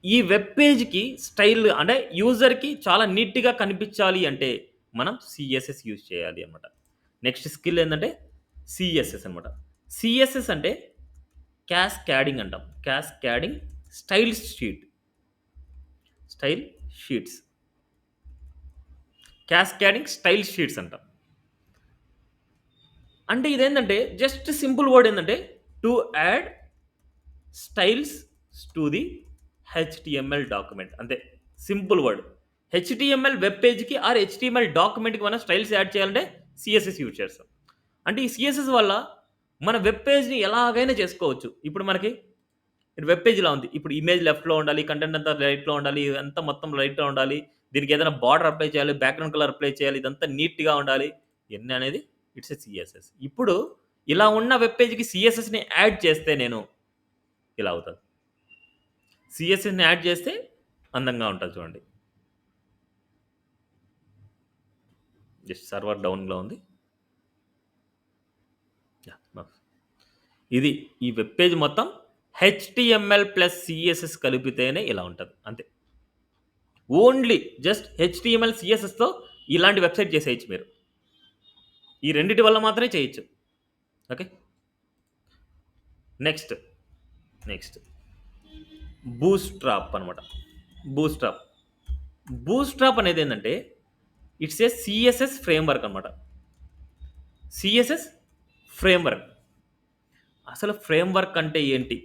ఈ వెబ్ పేజ్‌కి స్టైల్ అంటే యూజర్‌కి చాలా నీట్‌గా కనిపించాలి అంటే మనం సీఎస్ఎస్ యూజ్ చేయాలి అన్నమాట. నెక్స్ట్ స్కిల్ ఏందంటే సీఎస్ఎస్ అన్నమాట. సీఎస్ఎస్ అంటే క్యాస్కేడింగ్ అంటాం. Cascading style sheet. Style sheets. Cascading style sheets అంటాం. అంటే ఇదేంటంటే జస్ట్ సింపుల్ వర్డ్ ఏందంటే to add styles to the HTML document అంతే. Simple word. హెచ్‌టీఎంఎల్ వెబ్ పేజ్‌కి ఆర్ హెచ్‌టీఎంఎల్ డాక్యుమెంట్‌కి మనం స్టైల్స్ యాడ్ చేయాలంటే సిఎస్ఎస్ యూజ్ చేస్తాం. అంటే ఈ సిఎస్ఎస్ వల్ల మన వెబ్ పేజ్‌ని ఎలాగైనా చేసుకోవచ్చు. ఇప్పుడు మనకి వెబ్ పేజ్ ఇలా ఉంది. ఇప్పుడు ఇమేజ్ లెఫ్ట్‌లో ఉండాలి. కంటెంట్ అంతా రైట్‌లో ఉండాలి. ఇదంతా మొత్తం రైట్‌లో ఉండాలి. దీనికి ఏదైనా బార్డర్ అప్లై చేయాలి. బ్యాక్‌గ్రౌండ్ కలర్ అప్లై చేయాలి. ఇదంతా నీట్‌గా ఉండాలి. ఇయన్నీ అనేది ఇట్స్ ఎ సిఎస్ఎస్. ఇప్పుడు ఇలా ఉన్న వెబ్ పేజ్‌కి సిఎస్ఎస్‌ని యాడ్ చేస్తే నేను ఇలా అవుతది. సిఎస్ఎస్‌ని యాడ్ చేస్తే అందంగా ఉంటది చూడండి. జస్ట్ సర్వర్ డౌన్‌లో ఉంది. యాహ్! ఇది ఈ వెబ్ పేజ్ మొత్తం హెచ్‌టీఎంఎల్ ప్లస్ సిఎస్ఎస్ కలిపితేనే ఇలా ఉంటది. అంతే. ఓన్లీ జస్ట్ హెచ్‌టీఎంఎల్, సిఎస్ఎస్‌తో ఇలాంటి వెబ్‌సైట్ చేసేయొచ్చు మీరు. ఈ రెండిటి వల్ల మాత్రమే చేయొచ్చు. ఓకే. నెక్స్ట్, నెక్స్ట్ బూస్ట్రాప్ అనమాట. బూస్ట్రాప్. బూస్ట్రాప్ అనేదేంటంటే ఇట్స్ ఏ సిఎస్ఎస్ ఫ్రేమ్‌వర్క్ అనమాట. CSS framework. అసలు ఫ్రేమ్‌వర్క్ అంటే ఏంటి?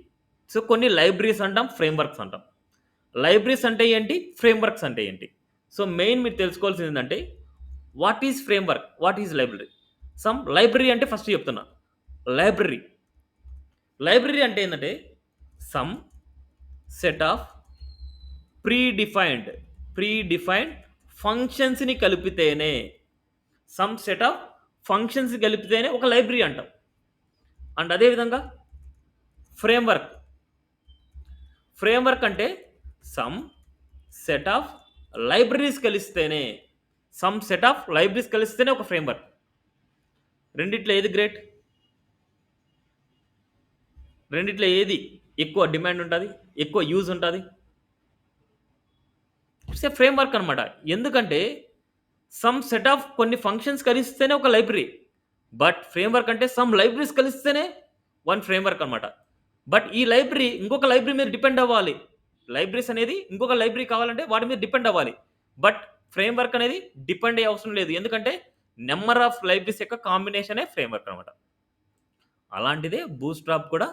సో, కొన్ని లైబ్రరీస్ అంటాం, ఫ్రేమ్‌వర్క్స్ అంటాం. లైబ్రరీస్ అంటే ఏంటి? ఫ్రేమ్‌వర్క్స్ అంటే ఏంటి? సో, మెయిన్ మీరు తెలుసుకోవాల్సింది ఏంటంటే what is framework? What is library? Some library అంటే ఫస్ట్ చెప్తున్నా. లైబ్రరీ. లైబ్రరీ అంటే ఏందంటే some set of predefined ఫంక్షన్స్‌ని కలిపితేనే సమ్ సెట్ ఆఫ్ ఫంక్షన్స్ కలిపితేనే ఒక లైబ్రరీ అంటాం. అండ్ అదే విధంగా ఫ్రేమ్‌వర్క్. ఫ్రేమ్‌వర్క్ అంటే సమ్ సెట్ ఆఫ్ లైబ్రరీస్ కలిస్తేనే సమ్ సెట్ ఆఫ్ లైబ్రరీస్ కలిస్తేనే ఒక ఫ్రేమ్‌వర్క్. రెండిట్లో ఏది గ్రేట్? రెండిట్లో ఏది ఎక్కువ డిమాండ్ ఉంటది? ఎక్కువ యూజ్ ఉంటది? ఇట్స్ ఎ ఫ్రేమ్‌వర్క్ అనమాట. ఎందుకంటే సమ్ సెట్ ఆఫ్ కొన్ని ఫంక్షన్స్ కలిస్తేనే ఒక లైబ్రరీ. బట్ ఫ్రేమ్‌వర్క్ అంటే సమ్ లైబ్రరీస్ కలిస్తేనే వన్ ఫ్రేమ్‌వర్క్ అనమాట. బట్ ఈ లైబ్రరీ ఇంకొక లైబ్రరీ మీద డిపెండ్ అవ్వాలి. లైబ్రరీస్ అనేది ఇంకొక లైబ్రరీ కావాలంటే వాటి మీద డిపెండ్ అవ్వాలి. బట్ ఫ్రేమ్‌వర్క్ అనేది డిపెండ్ అయ్యే అవసరం లేదు. ఎందుకంటే నంబర్ ఆఫ్ లైబ్రరీస్ యొక్క కాంబినేషనే ఫ్రేమ్‌వర్క్ అనమాట. అలాంటిదే బూస్ట్రాప్ కూడా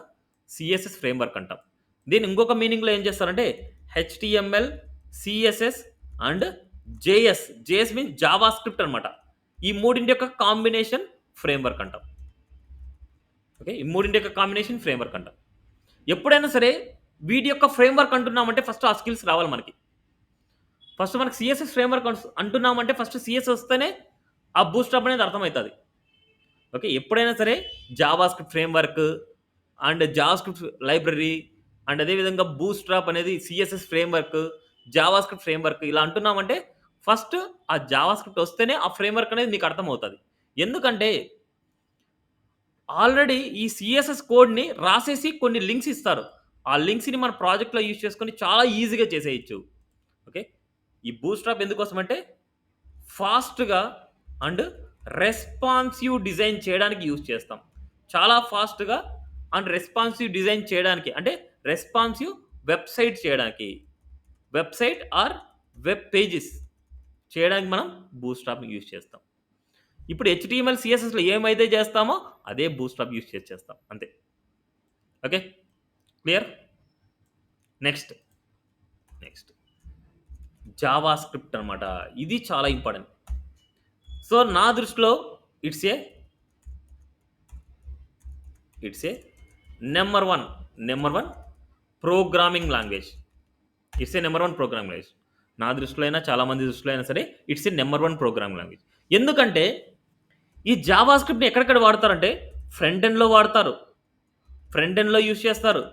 సిఎస్ఎస్ ఫ్రేమ్‌వర్క్ అంటాం. దీన్ని ఇంకొక మీనింగ్‌లో ఏం చేస్తారంటే HTML, CSS and JS. JS means Java script అనమాట. ఈ మూడింటి యొక్క కాంబినేషన్ ఫ్రేమ్‌వర్క్ అంటాం. ఓకే. ఈ మూడింటి యొక్క కాంబినేషన్ ఫ్రేమ్‌వర్క్ అంటాం. ఎప్పుడైనా సరే వీటి యొక్క ఫ్రేమ్‌వర్క్ అంటున్నామంటే ఫస్ట్ ఆ స్కిల్స్ రావాలి మనకి. ఫస్ట్ మనకి సిఎస్ఎస్ ఫ్రేమ్‌వర్క్ అంటున్నామంటే ఫస్ట్ సిఎస్ వస్తేనే ఆ బూస్ట్రాప్ అనేది అర్థమైతది. ఓకే. ఎప్పుడైనా సరే Java script framework and Java script library and అదే విధంగా బూస్ట్రాప్ అనేది CSS framework, Java script framework ఇలా అంటున్నామంటే ఫస్ట్ ఆ జావా స్క్రిప్ట్ వస్తేనే ఆ ఫ్రేమ్‌వర్క్ అనేది మీకు అర్థమవుతది. ఎందుకంటే ఆల్రెడీ ఈ సిఎస్ఎస్ కోడ్‌ని రాసేసి కొన్ని లింక్స్ ఇస్తారు. ఆ లింక్స్‌ని మన ప్రాజెక్ట్‌లో యూజ్ చేసుకొని చాలా ఈజీగా చేసేయొచ్చు. ఓకే. ఈ బూస్ట్రాప్ ఎందుకోసమంటే ఫాస్ట్‌గా అండ్ రెస్పాన్సివ్ డిజైన్ చేయడానికి యూజ్ చేస్తాం. చాలా ఫాస్ట్‌గా అండ్ రెస్పాన్సివ్ డిజైన్ చేయడానికి అంటే రెస్పాన్సివ్ వెబ్‌సైట్ చేయడానికి. వెబ్‌సైట్ ఆర్ వెబ్ పేజెస్ చేయడానికి మనం బూస్ట్రాప్‌ని యూజ్ చేస్తాం. ఇప్పుడు హెచ్‌టీఎంఎల్, సీఎస్ఎస్‌లో ఏమైతే చేస్తామో అదే బూస్ట్రాప్ యూజ్ చేసి చేస్తాం. అంతే. Okay. Clear? Next, next Java script అనమాట. ఇది చాలా ఇంపార్టెంట్. సో, నా దృష్టిలో it's a it's a number 1 programming language. It's a number 1 programming language. నా దృష్టిలో అయినా, చాలా మంది దృష్టిలో అయినా సరే it's a number 1 programming language. ఎందుకంటే ఈ జావా స్క్రిప్ట్‌ని ఎక్కడెక్కడ వాడతారంటే ఫ్రంట్ ఎండ్‌లో వాడతారు. ఫ్రంట్ ఎండ్‌లో యూజ్ చేస్తారు.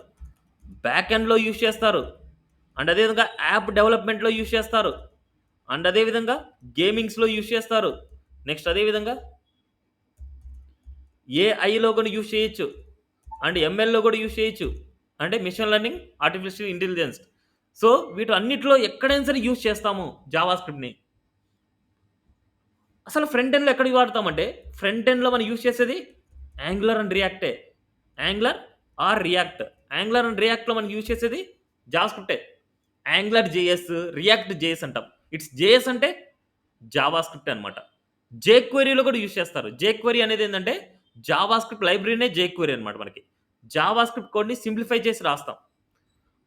బ్యాక్ ఎండ్‌లో యూజ్ చేస్తారు. అండ్ అదే విధంగా యాప్ డెవలప్‌మెంట్‌లో యూజ్ చేస్తారు. అండ్ అదే విధంగా గేమింగ్స్‌లో యూజ్ చేస్తారు. నెక్స్ట్ అదే విధంగా ఏఐలో కూడా యూజ్ చేయొచ్చు. అండ్ ఎంఎల్‌లో కూడా యూజ్ చేయొచ్చు. అంటే machine learning, artificial intelligence. So, వీటన్నిటిలో ఎక్కడైనా సరే యూజ్ చేస్తాము జావా స్క్రిప్ట్‌ని. అసలు ఫ్రంట్ ఎండ్‌లో ఎక్కడికి వాడతామంటే, ఫ్రంట్ ఎండ్‌లో మనం యూజ్ చేసేది యాంగులర్ అండ్ రియాక్టే. Angular or React. Angular and రియాక్ట్‌లో మనం యూజ్ చేసేది జావా స్క్రిప్టే. యాంగులర్ జేఎస్, రియాక్ట్ జేఎస్ అంటాం. ఇట్స్ జేఎస్ అంటే జావా స్క్రిప్ట్ అనమాట. జేక్వెరీలో కూడా యూజ్ చేస్తారు. జేక్వెరీ అనేది ఏంటంటే జావా స్క్రిప్ట్ లైబ్రరీనే జేక్వెరీ అనమాట మనకి. జావా స్క్రిప్ట్ కోడ్‌ని సింప్లిఫై చేసి రాస్తాం.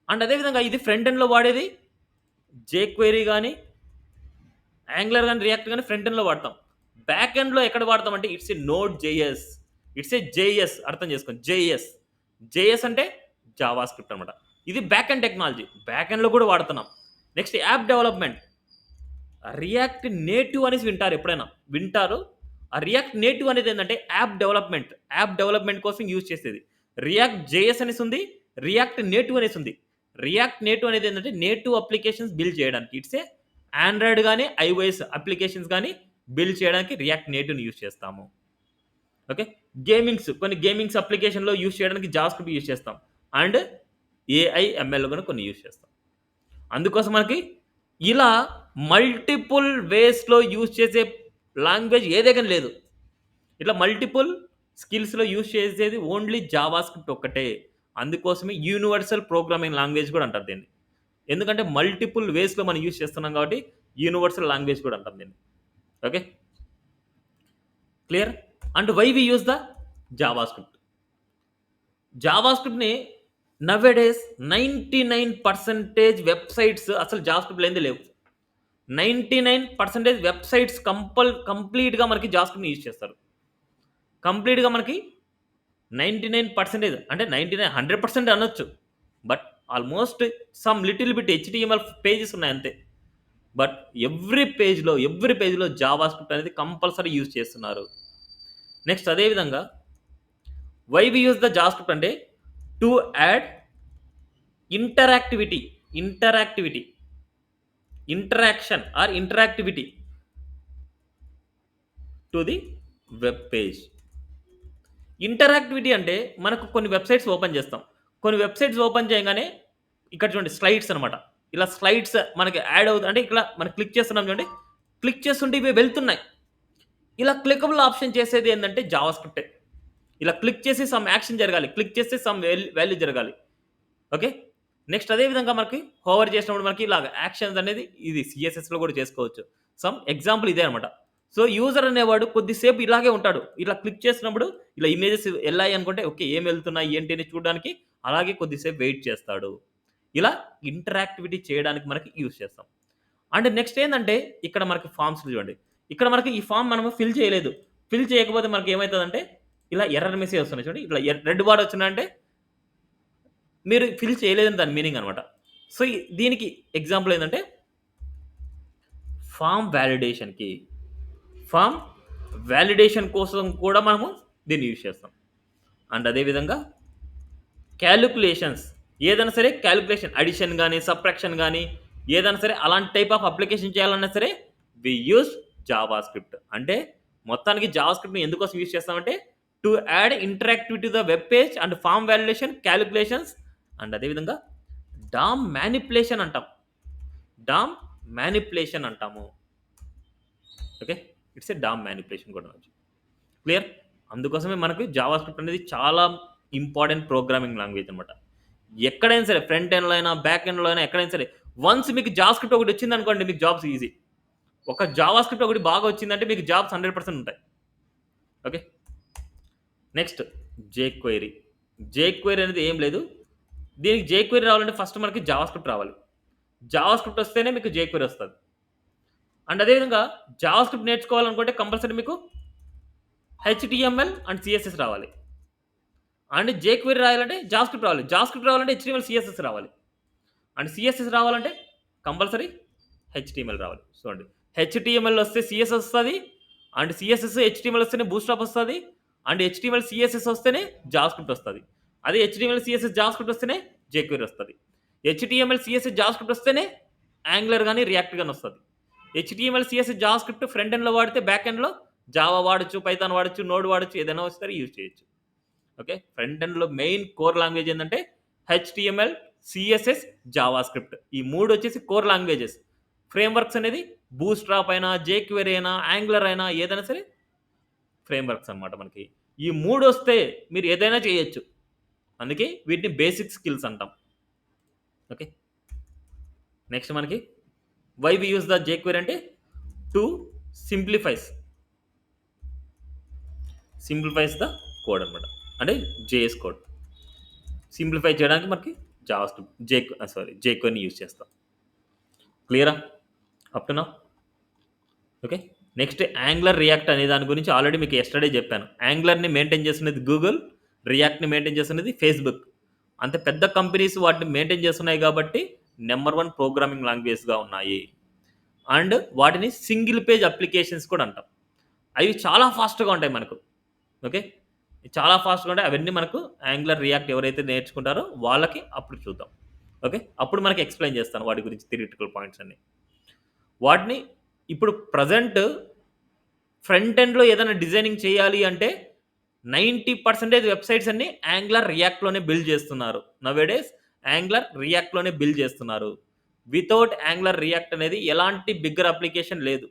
అండ్ అదే విధంగా ఇది ఫ్రంట్ ఎండ్‌లో వాడేది జేక్వెరీ గాని, యాంగులర్ గాని, రియాక్ట్ గాని ఫ్రంట్ ఎండ్‌లో వాడతాం. బ్యాక్ ఎండ్‌లో ఎక్కడ వాడతామంటే it's a Node JS. It's a JS అర్థం చేసుకోండి. జేఎస్. జేఎస్ అంటే జావా స్క్రిప్ట్ అనమాట. ఇది బ్యాక్ ఎండ్ టెక్నాలజీ. బ్యాక్ ఎండ్‌లో కూడా వాడుతున్నాం. Next app development. React Native అనేసి వింటారు ఎప్పుడైనా. వింటారు. ఆ రియాక్ట్ నేటివ్ అనేది ఏందంటే యాప్ డెవలప్‌మెంట్. యాప్ డెవలప్‌మెంట్ కోసం యూజ్ చేసేది. రియాక్ట్ జేఎస్ అనేసి ఉంది. రియాక్ట్ నేటివ్ అనేసి ఉంది. రియాక్ట్ నేటివ్ అనేది ఏందంటే నేటివ్ అప్లికేషన్స్ బిల్డ్ చేయడానికి. ఇట్స్ ఏ ఆండ్రాయిడ్ గాని, ఐఓఎస్ అప్లికేషన్స్ గాని బిల్డ్ చేయడానికి రియాక్ట్ నేటివ్‌ని యూజ్ చేస్తాము. ఓకే. కొన్ని గేమింగ్స్ అప్లికేషన్‌లో యూజ్ చేయడానికి జావాస్క్రిప్ట్ యూజ్ చేస్తాం. అండ్ ఏఐ, ఎంఎల్ కూడా కొన్ని యూజ్ చేస్తాం. అందుకోసం మనకి ఇలా మల్టిపుల్ వేస్‌లో యూజ్ చేసే లాంగ్వేజ్ ఏదైనా లేదు. ఇట్లా మల్టిపుల్ స్కిల్స్‌లో యూజ్ చేసేది ఓన్లీ జావా స్క్రిప్ట్ ఒక్కటే. అందుకోసమే యూనివర్సల్ ప్రోగ్రామింగ్ లాంగ్వేజ్ కూడా అంటారు దీన్ని. ఎందుకంటే మల్టిపుల్ వేస్‌లో మనం యూజ్ చేస్తున్నాం కాబట్టి యూనివర్సల్ లాంగ్వేజ్ కూడా అంటాం దీన్ని. Okay. Clear? And why we use the JavaScript. జావా స్క్రిప్ట్‌ని నౌఎడేస్ 99% వెబ్‌సైట్స్ అసలు జావా స్క్రిప్ట్ లేనిదే లేవు. 99% వెబ్‌సైట్స్ కంప్లీట్‌గా మనకి జావా స్క్రిప్ట్‌ని యూజ్ చేస్తారు. కంప్లీట్‌గా మనకి 99% అంటే 99 100% అనొచ్చు. But almost some little bit HTML pages ఉన్నాయి అంతే. బట్ ఎవ్రీ పేజ్‌లో జావా స్క్రిప్ట్ అనేది కంపల్సరీ యూజ్ చేస్తున్నారు. నెక్స్ట్ అదే విధంగా why we use the JavaScript అంటే to add interactivity, interaction or interactivity to the web page. Interactivity అంటే మనకు కొన్ని వెబ్‌సైట్స్ ఓపెన్ చేస్తాం. కొన్ని వెబ్‌సైట్స్ ఓపెన్ చేయంగానే ఇక్కడ చూడండి స్లైడ్స్ అనమాట. ఇలా స్లైడ్స్ మనకి యాడ్ అంటే ఇక్కడ మనం క్లిక్ చేస్తున్నాం చూడండి. క్లిక్ చేస్తుంటే ఇవి వెళ్తున్నాయి. ఇలా క్లికబుల్ ఆప్షన్ చేసేది ఏందంటే జావా స్క్రిప్టే. ఇలా క్లిక్ చేసి సమ్ యాక్షన్ జరగాలి. క్లిక్ చేస్తే సమ్ వాల్యూ జరగాలి. ఓకే. నెక్స్ట్ అదే విధంగా మనకి హోవర్ చేసినప్పుడు మనకి ఇలాగ యాక్షన్స్ అనేది ఇది సీఎస్ఎస్‌లో కూడా చేసుకోవచ్చు. సమ్ ఎగ్జాంపుల్ ఇదే అనమాట. సో, యూజర్ అనేవాడు కొద్దిసేపు ఇలాగే ఉంటాడు. ఇలా క్లిక్ చేసినప్పుడు ఇలా ఇమేజెస్ ఎళ్ళాయి అనుకుంటే ఓకే. ఏం వెళ్తున్నాయి ఏంటి అని చూడడానికి అలాగే కొద్దిసేపు వెయిట్ చేస్తాడు. ఇలా ఇంటరాక్టివిటీ చేయడానికి మనకి యూజ్ చేస్తాం. అండ్ నెక్స్ట్ ఏందంటే ఇక్కడ మనకి ఫార్మ్స్ చూడండి. ఇక్కడ మనకి ఈ ఫార్మ్ మనము ఫిల్ చేయలేదు. ఫిల్ చేయకపోతే మనకి ఏమైతదంటే ఇలా ఎర్రర్ మెసేజ్ వస్తున్నాయి చూడండి. ఇట్లా రెడ్ బార్ వచ్చిందంటే మీరు ఫిల్ చేయలేదని దాని మీనింగ్ అనమాట. సో, దీనికి ఎగ్జాంపుల్ ఏందంటే ఫార్మ్ వాలిడేషన్‌కి. ఫార్మ్ వాలిడేషన్ కోసం కూడా మనము దీన్ని యూజ్ చేస్తాం. అండ్ అదే విధంగా కాలిక్యులేషన్స్ ఏదైనా సరే కాలిక్యులేషన్ అడిషన్ గాని, సబ్ట్రాక్షన్ గాని ఏదైనా సరే అలాంటి టైప్ ఆఫ్ అప్లికేషన్ చేయాలన్నా సరే వి యూజ్ జావా స్క్రిప్ట్. అంటే మొత్తానికి జావా స్క్రిప్ట్‌ని ఎందుకోసం యూజ్ చేస్తామంటే to add interactivity to the web page and form validation, calculations and అదే విధంగా డామ్ మానిప్యులేషన్ అంటాం. డామ్ మానిప్యులేషన్ అంటాము. Okay. It's a DOM manipulation కూడా అనొచ్చు. క్లియర్? అందుకోసమే మనకు జావా స్క్రిప్ట్ అనేది చాలా ఇంపార్టెంట్ ప్రోగ్రామింగ్ లాంగ్వేజ్ అనమాట. ఎక్కడైనా సరే ఫ్రంట్ ఎండ్‌లో అయినా, బ్యాక్ ఎండ్‌లో అయినా ఎక్కడైనా సరే వన్స్ మీకు జావా స్క్రిప్ట్ ఒకటి వచ్చిందనుకోండి మీకు జాబ్స్ ఈజీ. ఒక జావా స్క్రిప్ట్ ఒకటి బాగా వచ్చిందంటే మీకు జాబ్స్ 100% ఉంటాయి. ఓకే. Next jQuery. జేక్వెరీ అనేది ఏం లేదు. దీనికి జేక్వెరీ రావాలంటే ఫస్ట్ మనకి జావా స్క్రిప్ట్ రావాలి. జావా స్క్రిప్ట్ వస్తేనే మీకు జేక్వెరీ వస్తది. అండ్ అదే విధంగా జావా స్క్రిప్ట్ నేర్చుకోవాలనుకుంటే కంపల్సరీ మీకు హెచ్‌టీఎంఎల్ అండ్ సీఎస్ఎస్ రావాలి. అండ్ జేక్వెరీ రాయాలంటే జావా స్క్రిప్ట్ రావాలి. జావా స్క్రిప్ట్ రావాలంటే హెచ్‌టీఎంఎల్, సీఎస్ఎస్ రావాలి. అండ్ సీఎస్ఎస్ రావాలంటే కంపల్సరీ హెచ్‌టీఎంఎల్ రావాలి. చూడండి. హెచ్‌టీఎంఎల్ వస్తే సీఎస్ఎస్ వస్తది. అండ్ సీఎస్ఎస్, హెచ్‌టీఎంఎల్ వస్తేనే బూట్‌స్ట్రాప్ వస్తది. అండ్ హెచ్‌టీఎంఎల్, సీఎస్ఎస్ వస్తేనే జావా స్క్రిప్ట్ వస్తది. అదే హెచ్‌టీఎంఎల్, సీఎస్ఎస్, జావా స్క్రిప్ట్ వస్తేనే జేక్వెరీ వస్తది. హెచ్‌టీఎంఎల్, సీఎస్ఎస్, జావా స్క్రిప్ట్ వస్తేనే యాంగులర్ గాని, రియాక్ట్ గాని వస్తది. HTML, CSS, Java script front ఎండ్‌లో వాడితే బ్యాక్ ఎండ్‌లో జావా వాడొచ్చు, పైథాన్ వాడొచ్చు, నోడ్ వాడొచ్చు. ఏదైనా సరే యూజ్ చేయొచ్చు. ఓకే. ఫ్రంట్ ఎండ్‌లో మెయిన్ కోర్ లాంగ్వేజ్ ఏందంటే హెచ్‌టీఎంఎల్, సీఎస్ఎస్, జావా స్క్రిప్ట్. ఈ 3 వచ్చేసి కోర్ లాంగ్వేజెస్. ఫ్రేమ్‌వర్క్స్ అనేది బూట్‌స్ట్రాప్ అయినా, జేక్వెరీ అయినా, యాంగులర్ అయినా ఏదైనా సరే ఫ్రేమ్‌వర్క్స్ అన్నమాట మనకి. ఈ 3 వస్తే మీరు ఏదైనా చేయొచ్చు. అందుకే వీటిని బేసిక్ స్కిల్స్ అంటాం. ఓకే. నెక్స్ట్ మనకి why we use the jQuery అంటే టు సింప్లిఫైస్ ద కోడ్ అన్నమాట. అంటే జేఎస్ కోడ్. సింప్లిఫై చేయడానికి మనకి జావా స్క్రిప్ట్ జేక్వెరీని యూజ్ చేస్తాం. క్లియరా? Up to now? Okay. Next Angular React అనే దాని గురించి ఆల్రెడీ మీకు ఎస్టర్డే చెప్పాను. యాంగ్లర్ని మెయింటైన్ చేస్తున్నది గూగుల్, రియాక్ట్ని మెయింటైన్ చేస్తున్నది ఫేస్బుక్. అంత పెద్ద కంపెనీస్ వాటిని మెయింటైన్ చేస్తున్నాయి కాబట్టి నెంబర్ 1 ప్రోగ్రామింగ్ లాంగ్వేజ్గా ఉన్నాయి. అండ్ వాటిని సింగిల్ పేజ్ అప్లికేషన్స్ కూడా అంటాం. అవి చాలా ఫాస్ట్గా ఉంటాయి మనకు. ఓకే, చాలా ఫాస్ట్గా ఉంటాయి. అవన్నీ మనకు యాంగ్లర్ రియాక్ట్ ఎవరైతే నేర్చుకుంటారో వాళ్ళకి అప్పుడు చూద్దాం. ఓకే, అప్పుడు మనకి ఎక్స్ప్లెయిన్ చేస్తాను వాటి గురించి థియరిటికల్ పాయింట్స్ అన్ని. వాటిని ఇప్పుడు ప్రజెంట్ ఫ్రంట్ ఎండ్లో ఏదైనా డిజైనింగ్ చేయాలి అంటే 90% వెబ్సైట్స్ అన్ని యాంగ్లర్ రియాక్ట్లోనే బిల్డ్ చేస్తున్నారు. నవేడేస్ యాంగ్లర్ రియాక్ట్లోనే బిల్డ్ చేస్తున్నారు. వితౌట్ యాంగ్లర్ రియాక్ట్ అనేది ఎలాంటి బిగ్గర్ అప్లికేషన్ లేదు.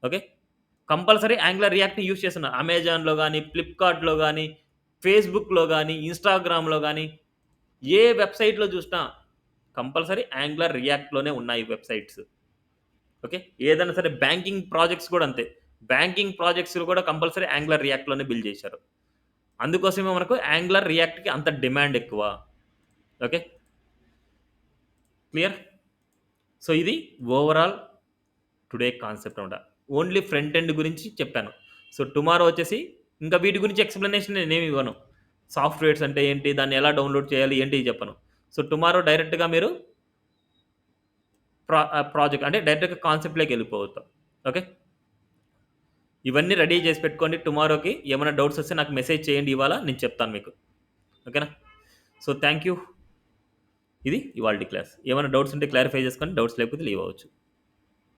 ఓకే, కంపల్సరీ యాంగ్లర్ రియాక్ట్ని యూస్ చేస్తున్నారు. అమెజాన్లో కానీ, ఫ్లిప్కార్ట్లో కానీ, ఫేస్బుక్లో కానీ, ఇన్స్టాగ్రామ్లో కానీ, ఏ వెబ్సైట్లో చూసినా కంపల్సరీ యాంగ్లర్ రియాక్ట్లోనే ఉన్నాయి వెబ్సైట్స్. ఓకే, ఏదైనా సరే బ్యాంకింగ్ ప్రాజెక్ట్స్ కూడా అంతే. బ్యాంకింగ్ ప్రాజెక్ట్స్ కూడా కంపల్సరీ యాంగ్లర్ రియాక్ట్లోనే బిల్డ్ చేశారు. అందుకోసమే మనకు యాంగ్లర్ రియాక్ట్కి అంత డిమాండ్ ఎక్కువ. Okay, clear? సో ఇది ఓవరాల్ టుడే కాన్సెప్ట్ అనమాట. ఓన్లీ ఫ్రంట్ ఎండ్ గురించి చెప్పాను. సో టుమారో వచ్చేసి ఇంకా వీటి గురించి ఎక్స్ప్లెనేషన్ నేనేమి ఇవ్వను. సాఫ్ట్వేర్స్ అంటే ఏంటి, దాన్ని ఎలా డౌన్లోడ్ చేయాలి ఏంటి చెప్పను. సో టుమారో డైరెక్ట్గా మీరు ప్రాజెక్ట్ అంటే డైరెక్ట్గా కాన్సెప్ట్లోకి వెళ్ళిపోవద్దు. ఓకే, ఇవన్నీ రెడీ చేసి పెట్టుకోండి. టుమారోకి ఏమైనా డౌట్స్ వస్తే నాకు మెసేజ్ చేయండి, ఇవాళ నేను చెప్తాను మీకు. ఓకేనా? So thank you. ఇది ఇవాల్టి క్లాస్. ఏమైనా డౌట్స్ ఉంటే క్లారిఫై చేసుకొని, డౌట్స్ లేకపోతే లీవ్ అవ్వచ్చు.